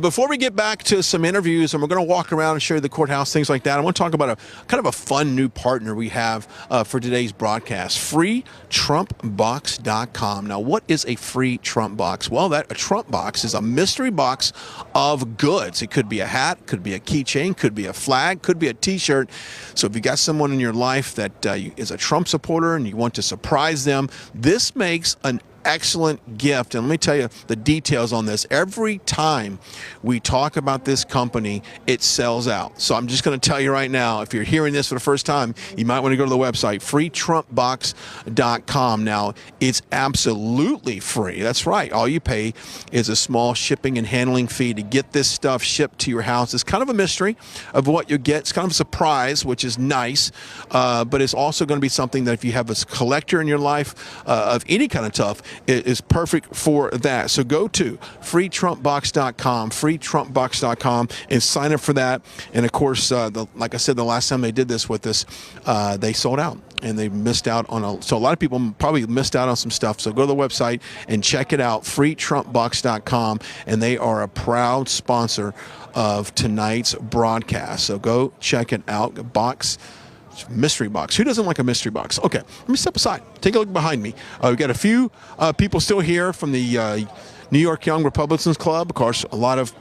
Before we get back to some interviews, and we're going to walk around and show you the courthouse, things like that, I want to talk about a kind of a fun new partner we have for today's broadcast, freetrumpbox.com. Now, what is a free Trump box? Well, a Trump box is a mystery box of goods. It could be a hat, could be a keychain, could be a flag, could be a T-shirt. So if you got someone in your life that is a Trump supporter and you want to surprise them, this makes an excellent gift. And let me tell you the details on this. Every time we talk about this company, it sells out. So I'm just going to tell you right now, if you're hearing this for the first time, you might want to go to the website, freetrumpbox.com. Now, it's absolutely free. That's right. All you pay is a small shipping and handling fee to get this stuff shipped to your house. It's kind of a mystery of what you get. It's kind of a surprise, which is nice, but it's also going to be something that if you have a collector in your life of any kind of stuff, it is perfect for that. So go to freetrumpbox.com, freetrumpbox.com, and sign up for that. And of course, like I said, the last time they did this with us, they sold out. And they missed out on so a lot of people probably missed out on some stuff. So go to the website and check it out, freetrumpbox.com, and they are a proud sponsor of tonight's broadcast. So go check it out. Mystery box. Who doesn't like a mystery box? Okay, let me step aside. Take a look behind me. We've got a few people still here from the New York Young Republicans Club. Of course, a lot of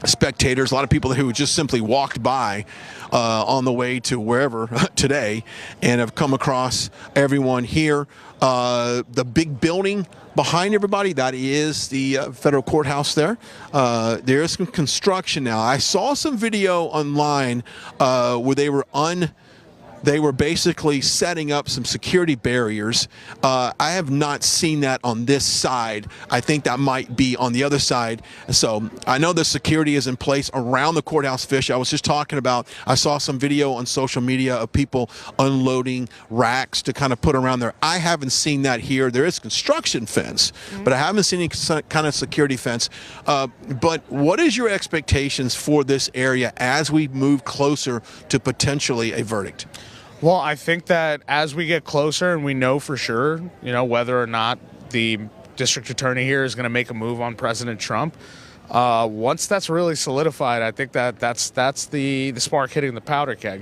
spectators, a lot of people who just simply walked by on the way to wherever today and have come across everyone here. The big building behind everybody, that is the federal courthouse there. There is some construction now. I saw some video online where they were basically setting up some security barriers. I have not seen that on this side. I think that might be on the other side. So I know the security is in place around the courthouse fish. I was just talking about, I saw some video on social media of people unloading racks to kind of put around there. I haven't seen that here. There is construction fence, but I haven't seen any kind of security fence. But what is your expectations for this area as we move closer to potentially a verdict? Well, I think that as we get closer and we know for sure, whether or not the district attorney here is going to make a move on President Trump, once that's really solidified, I think that's the spark hitting the powder keg,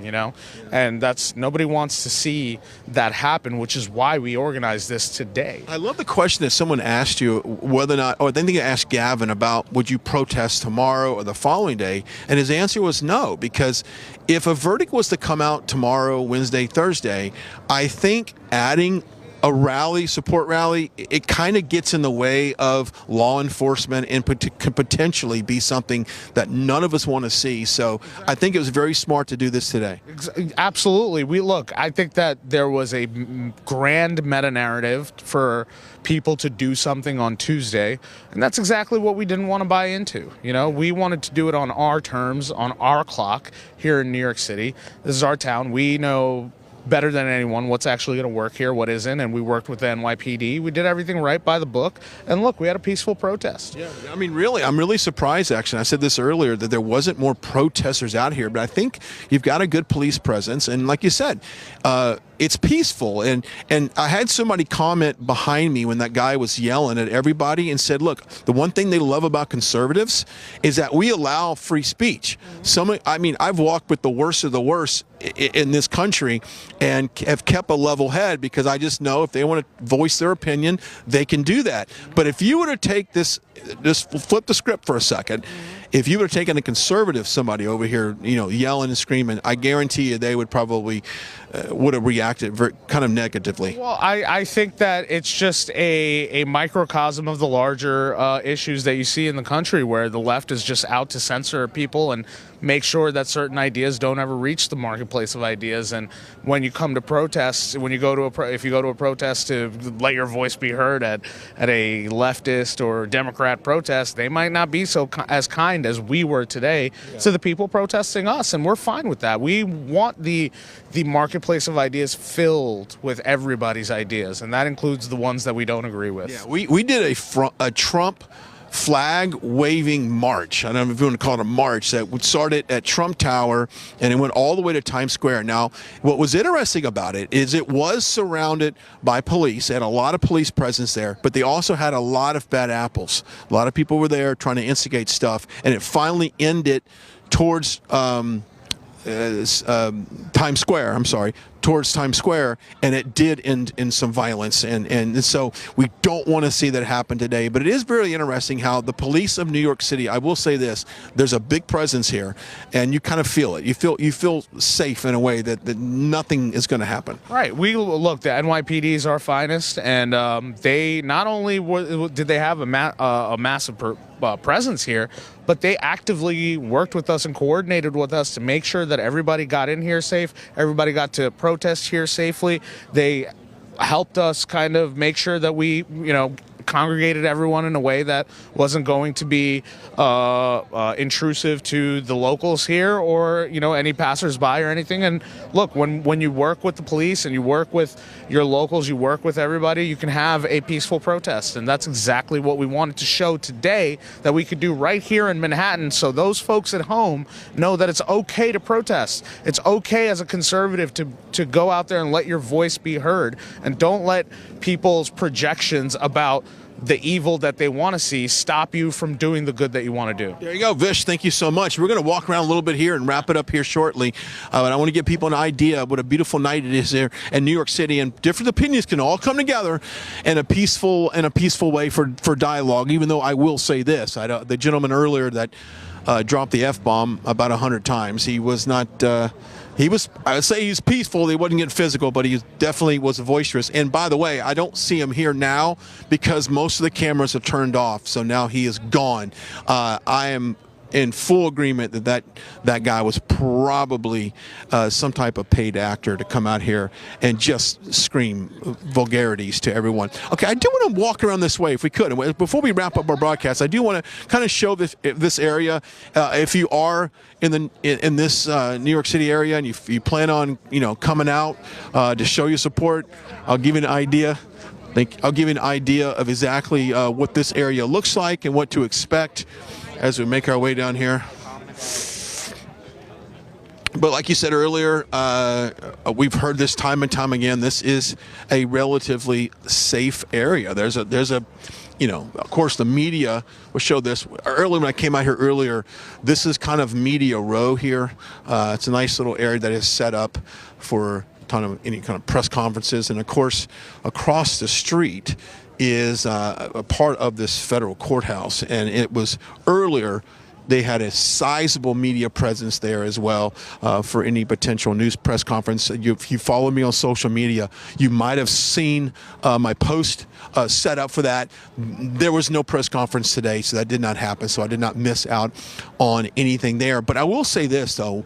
and nobody wants to see that happen, which is why we organized this today. I love the question that someone asked you whether or not, or I think they asked Gavin about would you protest tomorrow or the following day, and his answer was no, because if a verdict was to come out tomorrow, Wednesday, Thursday, I think adding a rally, support rally, it kind of gets in the way of law enforcement and could potentially be something that none of us want to see. So I think it was very smart to do this today. Absolutely. I think that there was a grand meta-narrative for people to do something on Tuesday, and that's exactly what we didn't want to buy into. We wanted to do it on our terms, on our clock here in New York City. This is our town. We know better than anyone what's actually going to work here, what isn't, and we worked with the NYPD. We did everything right by the book, and look, we had a peaceful protest. Yeah, I mean, really, I'm really surprised, actually. I said this earlier, that there wasn't more protesters out here, but I think you've got a good police presence, and like you said, it's peaceful. And I had somebody comment behind me when that guy was yelling at everybody and said, look, the one thing they love about conservatives is that we allow free speech. I've walked with the worst of the worst in this country and have kept a level head because I just know if they want to voice their opinion, they can do that. But if you were to take this, just flip the script for a second, if you would have taken a conservative, somebody over here, yelling and screaming, I guarantee you they would probably would have reacted kind of negatively. Well, I think that it's just a microcosm of the larger issues that you see in the country where the left is just out to censor people and make sure that certain ideas don't ever reach the marketplace of ideas. And when you come to protests, if you go to a protest to let your voice be heard at a leftist or Democrat protest, they might not be as kind as we were today to the people protesting us, and we're fine with that. We want the marketplace of ideas filled with everybody's ideas, and that includes the ones that we don't agree with. Yeah, we did a Trump flag-waving march. I don't know if you want to call it a march that would start at Trump Tower, and it went all the way to Times Square. Now, what was interesting about it is it was surrounded by police. They had a lot of police presence there, but they also had a lot of bad apples. A lot of people were there trying to instigate stuff, and it finally ended towards Times Square. I'm sorry, towards Times Square, and it did end in some violence, and so we don't want to see that happen today. But it is very interesting how the police of New York City, I will say this, there's a big presence here, and you kind of feel it. You feel safe in a way that nothing is going to happen. Right. We look, the NYPD is our finest, and they not only did they have a massive presence here, but they actively worked with us and coordinated with us to make sure that everybody got in here safe, everybody got to protest here safely. They helped us kind of make sure that we, congregated everyone in a way that wasn't going to be intrusive to the locals here or any passersby or anything. And look, when you work with the police and you work with your locals, you work with everybody, you can have a peaceful protest, and that's exactly what we wanted to show today that we could do right here in Manhattan, so those folks at home know that it's okay to protest. It's okay as a conservative to go out there and let your voice be heard, and don't let people's projections about the evil that they want to see stop you from doing the good that you want to do. There you go, Vish. Thank you so much. We're going to walk around a little bit here and wrap it up here shortly. But I want to give people an idea of what a beautiful night it is here in New York City, and different opinions can all come together in a peaceful way for dialogue. Even though I will say this, the gentleman earlier that dropped the F-bomb about 100 times, he was not. I would say he's peaceful. He wasn't getting physical, but he definitely was boisterous. And by the way, I don't see him here now because most of the cameras are turned off. So now he is gone. I am in full agreement that guy was probably some type of paid actor to come out here and just scream vulgarities to everyone. Okay, I do want to walk around this way if we could. And before we wrap up our broadcast, I do want to kind of show this area. If you are in this New York City area and you plan on coming out to show your support, I'll give you an idea. I'll give you an idea of exactly what this area looks like and what to expect as we make our way down here. But like you said earlier, we've heard this time and time again. This is a relatively safe area. There's a of course the media will show this. Earlier when I came out here earlier, this is kind of media row here. It's a nice little area that is set up for any kind of press conferences. And of course, across the street is a part of this federal courthouse, and it was earlier they had a sizable media presence there as well for any potential news press conference. If you follow me on social media, you might have seen my post set up for that. There was no press conference today, so that did not happen, so I did not miss out on anything there. But I will say this, though.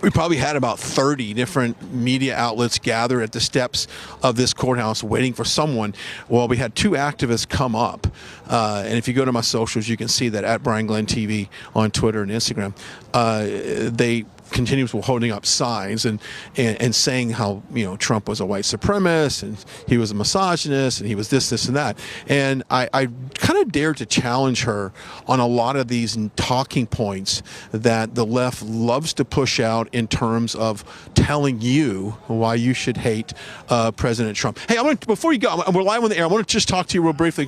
We probably had about 30 different media outlets gather at the steps of this courthouse waiting for someone. Well, we had two activists come up. And if you go to my socials, you can see that at Brian Glenn TV on Twitter and Instagram. They continuously holding up signs and saying how Trump was a white supremacist and he was a misogynist and he was this and that. And I kind of dared to challenge her on a lot of these talking points that the left loves to push out in terms of telling you why you should hate President Trump. Hey, before you go, we're live on the air. I want to just talk to you real briefly.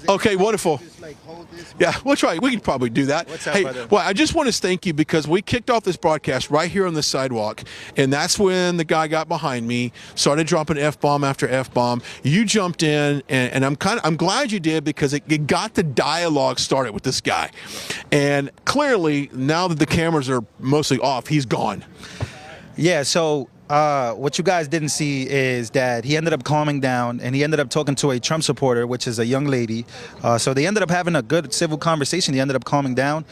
Okay, wonderful. Yeah, we'll try. We can probably do that. Hey, well, I just want to thank you because we kicked off this broadcast right here on the sidewalk, and that's when the guy got behind me, started dropping F-bomb after F-bomb. You jumped in, and I'm glad you did because it got the dialogue started with this guy. And clearly, now that the cameras are mostly off, he's gone. Yeah, so what you guys didn't see is that he ended up calming down and he ended up talking to a Trump supporter, which is a young lady. So they ended up having a good civil conversation. He ended up calming down.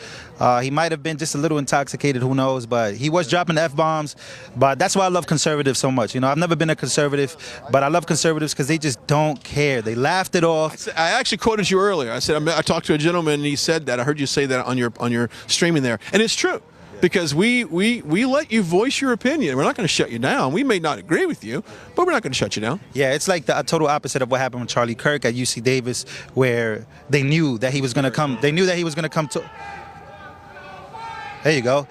He might have been just a little intoxicated, who knows, but he was dropping F-bombs. But that's why I love conservatives so much. I've never been a conservative, but I love conservatives because they just don't care. They laughed it off. I actually quoted you earlier. I said I talked to a gentleman and he said that. I heard you say that on your streaming there, and it's true. because we let you voice your opinion. We're not going to shut you down. We may not agree with you, but we're not going to shut you down. Yeah, it's like the total opposite of what happened with Charlie Kirk at UC Davis, where they knew that he was going to come. They knew that he was going to come to. There you go.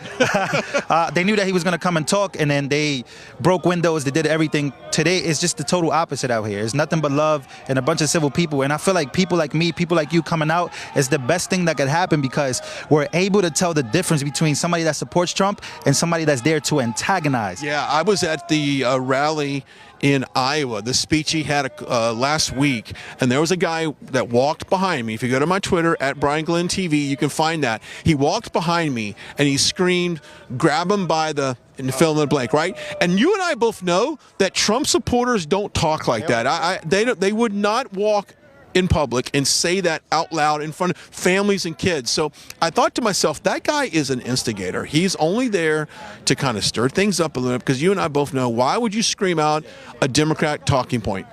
They knew that he was going to come and talk, and then they broke windows. They did everything. Today is just the total opposite out here. It's nothing but love and a bunch of civil people. And I feel like people like me, people like you coming out is the best thing that could happen, because we're able to tell the difference between somebody that supports Trump and somebody that's there to antagonize. Yeah, I was at the rally in Iowa, the speech he had last week, and there was a guy that walked behind me. If you go to my Twitter, at Brian Glenn TV, you can find that. He walked behind me, and he screamed, grab him by the, and fill in the blank, right? And you and I both know that Trump supporters don't talk like that. They would not walk in public and say that out loud in front of families and kids. So I thought to myself, that guy is an instigator. He's only there to kind of stir things up a little bit, because you and I both know, why would you scream out a Democrat talking point?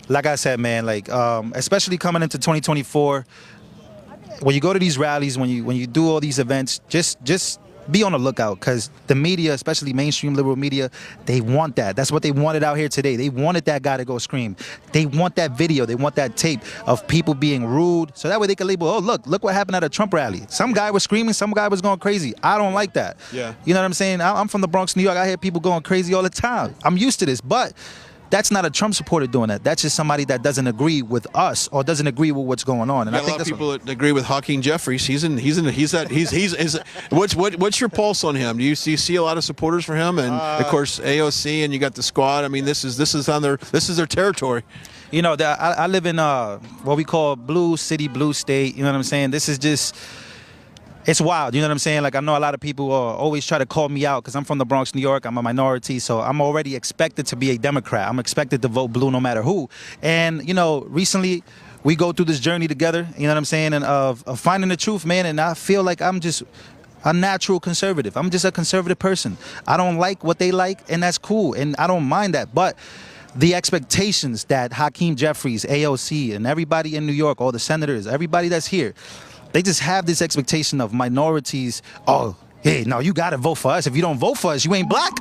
Like I said, man, like especially coming into 2024, when you go to these rallies, when you do all these events, just be on the lookout, because the media, especially mainstream liberal media, they want that. That's what they wanted out here today. They wanted that guy to go scream. They want that video. They want that tape of people being rude, so that way they can label, oh, look what happened at a Trump rally. Some guy was screaming, some guy was going crazy. I don't like that. Yeah. You know what I'm saying? I'm from the Bronx, New York. I hear people going crazy all the time. I'm used to this, but that's not a Trump supporter doing that. That's just somebody that doesn't agree with us or doesn't agree with what's going on. And I think a lot of people that agree with Hakeem Jeffries. What's your pulse on him? Do you see a lot of supporters for him? And of course AOC, and you got the squad. I mean, this is their territory. You know, I live in what we call blue city, blue state. You know what I'm saying? This is just. It's wild, you know what I'm saying? Like, I know a lot of people always try to call me out because I'm from the Bronx, New York. I'm a minority, so I'm already expected to be a Democrat. I'm expected to vote blue no matter who. And, you know, recently we go through this journey together, you know what I'm saying, and of finding the truth, man, and I feel like I'm just a natural conservative. I'm just a conservative person. I don't like what they like, and that's cool, and I don't mind that, but the expectations that Hakeem Jeffries, AOC, and everybody in New York, all the senators, everybody that's here, they just have this expectation of minorities. Oh, hey, no, you got to vote for us. If you don't vote for us, you ain't black.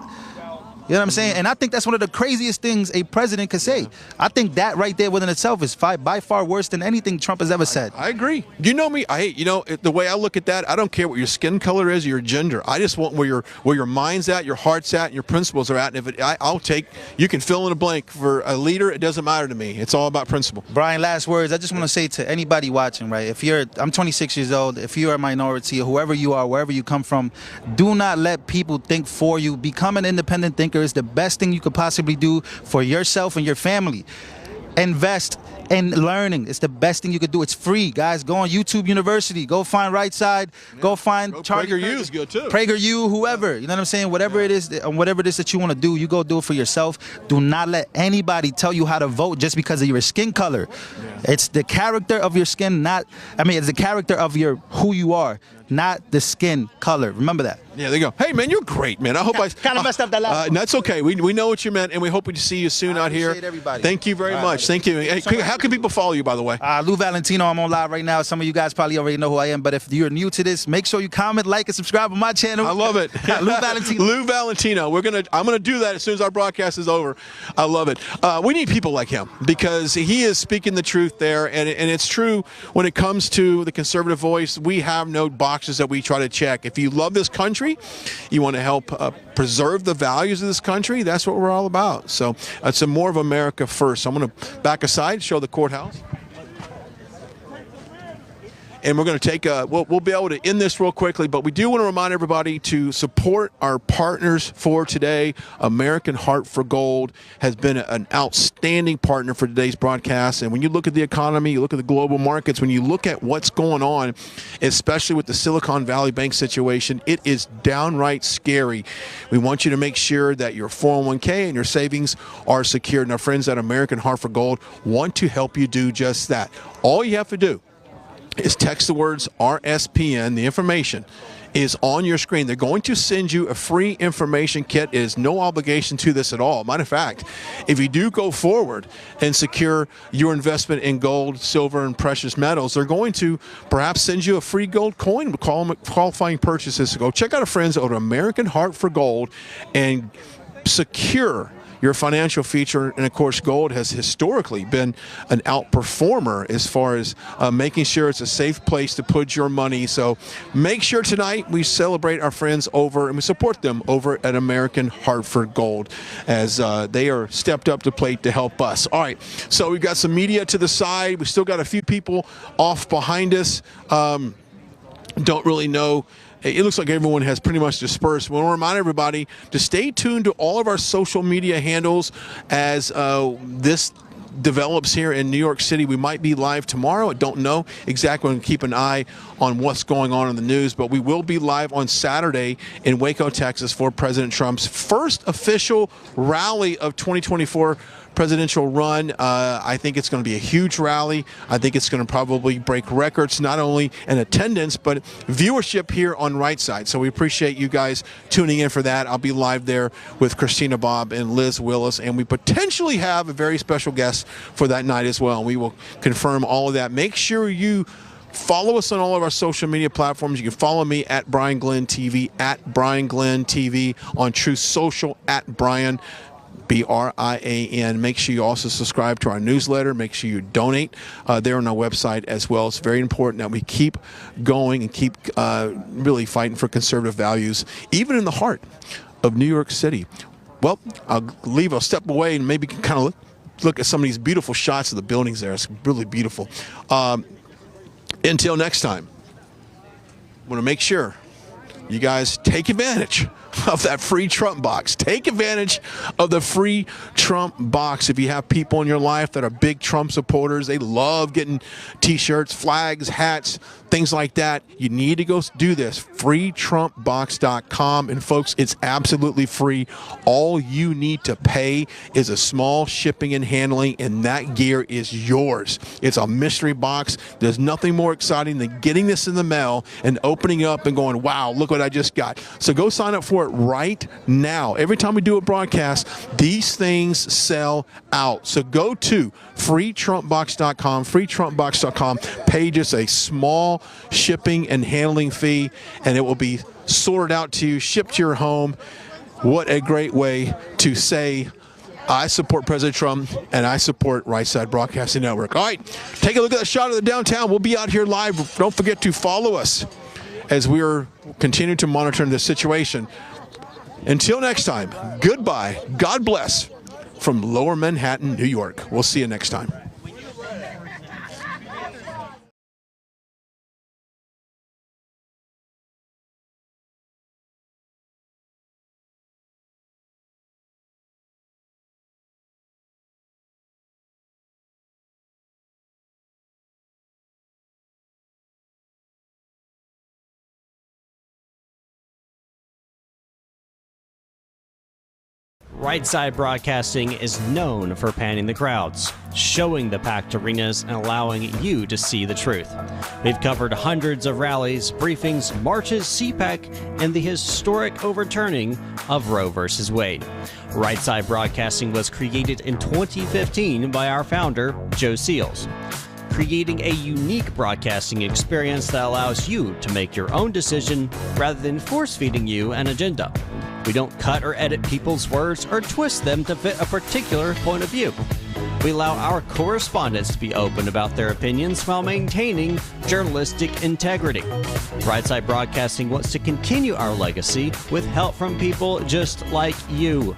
You know what I'm saying? And I think that's one of the craziest things a president could say. I think that right there within itself is by far worse than anything Trump has ever said. I agree. You know me. The way I look at that, I don't care what your skin color is or your gender. I just want where your mind's at, your heart's at, and your principles are at. And if you can fill in a blank for a leader. It doesn't matter to me. It's all about principle. Brian, last words. I just want to say to anybody watching, right? I'm 26 years old. If you're a minority or whoever you are, wherever you come from, do not let people think for you. Become an independent thinker. Is the best thing you could possibly do for yourself and your family. Invest in learning. It's the best thing you could do. It's free, guys. Go on YouTube University. Go find Right Side. Go find Charlie. PragerU is good too. PragerU, whoever. You know what I'm saying? Whatever it is that you want to do, you go do it for yourself. Do not let anybody tell you how to vote just because of your skin color. Yeah. It's the character of your skin, it's the character of who you are, not the skin color. Remember that. Yeah, there you go. Hey, man, you're great, man. I hope kind of messed up that last. That's okay. We know what you meant, and we hope to see you soon out here. Everybody. Thank you very much. Thank you. Hey, how can people follow you, by the way? Lou Valentino. I'm on live right now. Some of you guys probably already know who I am, but if you're new to this, make sure you comment, like, and subscribe on my channel. I love it. Lou Valentino. Lou Valentino. I'm gonna do that as soon as our broadcast is over. I love it. We need people like him because he is speaking the truth there, and it's true when it comes to the conservative voice. We have no boxes that we try to check. If you love this country, you want to help preserve the values of this country, that's what we're all about. So it's more of America first. So I'm going to back aside, show the courthouse. And we're going to take we'll be able to end this real quickly, but we do want to remind everybody to support our partners for today. American Heart for Gold has been an outstanding partner for today's broadcast. And when you look at the economy, you look at the global markets, when you look at what's going on, especially with the Silicon Valley Bank situation, it is downright scary. We want you to make sure that your 401k and your savings are secured. And our friends at American Heart for Gold want to help you do just that. All you have to do is text the words RSPN, the information, is on your screen. They're going to send you a free information kit. It is no obligation to this at all. Matter of fact, if you do go forward and secure your investment in gold, silver, and precious metals, they're going to perhaps send you a free gold coin with qualifying purchases. So go check out our friends over at American Heart for Gold and secure your financial future. And of course, gold has historically been an outperformer as far as making sure it's a safe place to put your money. So make sure tonight we celebrate our friends over and we support them over at American Heart for Gold as they are stepped up to plate to help us. All right, so we've got some media to the side. We still got a few people off behind us. Don't really know. It looks like everyone has pretty much dispersed. We want to remind everybody to stay tuned to all of our social media handles as this develops here in New York City. We might be live tomorrow. I don't know exactly. We'll keep an eye on what's going on in the news, but we will be live on Saturday in Waco, Texas for President Trump's first official rally of 2024 presidential run. I think it's going to be a huge rally. I think it's going to probably break records, not only in attendance, but viewership here on Right Side. So we appreciate you guys tuning in for that. I'll be live there with Christina Bobb and Liz Willis, and we potentially have a very special guest for that night as well. We will confirm all of that. Make sure you follow us on all of our social media platforms. You can follow me at Brian Glenn TV, at Brian Glenn TV, on True Social, at Brian BRIAN. Make sure you also subscribe to our newsletter. Make sure you donate there on our website as well. It's very important that we keep going and keep really fighting for conservative values, even in the heart of New York City. Well, I'll step away and maybe kind of look at some of these beautiful shots of the buildings there. It's really beautiful. Until next time, I want to make sure you guys take advantage of that free Trump box. Take advantage of the free Trump box. If you have people in your life that are big Trump supporters, they love getting t-shirts, flags, hats, things like that, you need to go do this. freetrumpbox.com. And folks, it's absolutely free. All you need to pay is a small shipping and handling, and that gear is yours. It's a mystery box. There's nothing more exciting than getting this in the mail and opening it up and going, wow, look what I just got. So go sign up for it right now. Every time we do a broadcast, these things sell out. So go to freetrumpbox.com, freetrumpbox.com, pay just a small shipping and handling fee, and it will be sorted out to you, shipped to your home. What a great way to say, I support President Trump and I support Right Side Broadcasting Network. All right, take a look at that shot of the downtown. We'll be out here live. Don't forget to follow us as we are continuing to monitor this situation. Until next time, goodbye. God bless from Lower Manhattan, New York. We'll see you next time. Right Side Broadcasting is known for panning the crowds, showing the packed arenas, and allowing you to see the truth. We've covered hundreds of rallies, briefings, marches, CPAC, and the historic overturning of Roe v. Wade. Right Side Broadcasting was created in 2015 by our founder, Joe Seals, creating a unique broadcasting experience that allows you to make your own decision rather than force-feeding you an agenda. We don't cut or edit people's words or twist them to fit a particular point of view. We allow our correspondents to be open about their opinions while maintaining journalistic integrity. Right Side Broadcasting wants to continue our legacy with help from people just like you.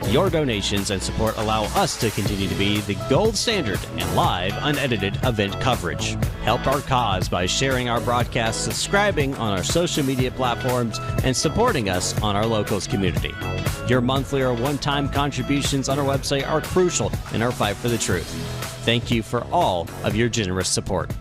Your donations and support allow us to continue to be the gold standard in live, unedited event coverage. Help our cause by sharing our broadcasts, subscribing on our social media platforms, and supporting us on our locals community. Your monthly or one-time contributions on our website are crucial in our fight for the truth. Thank you for all of your generous support.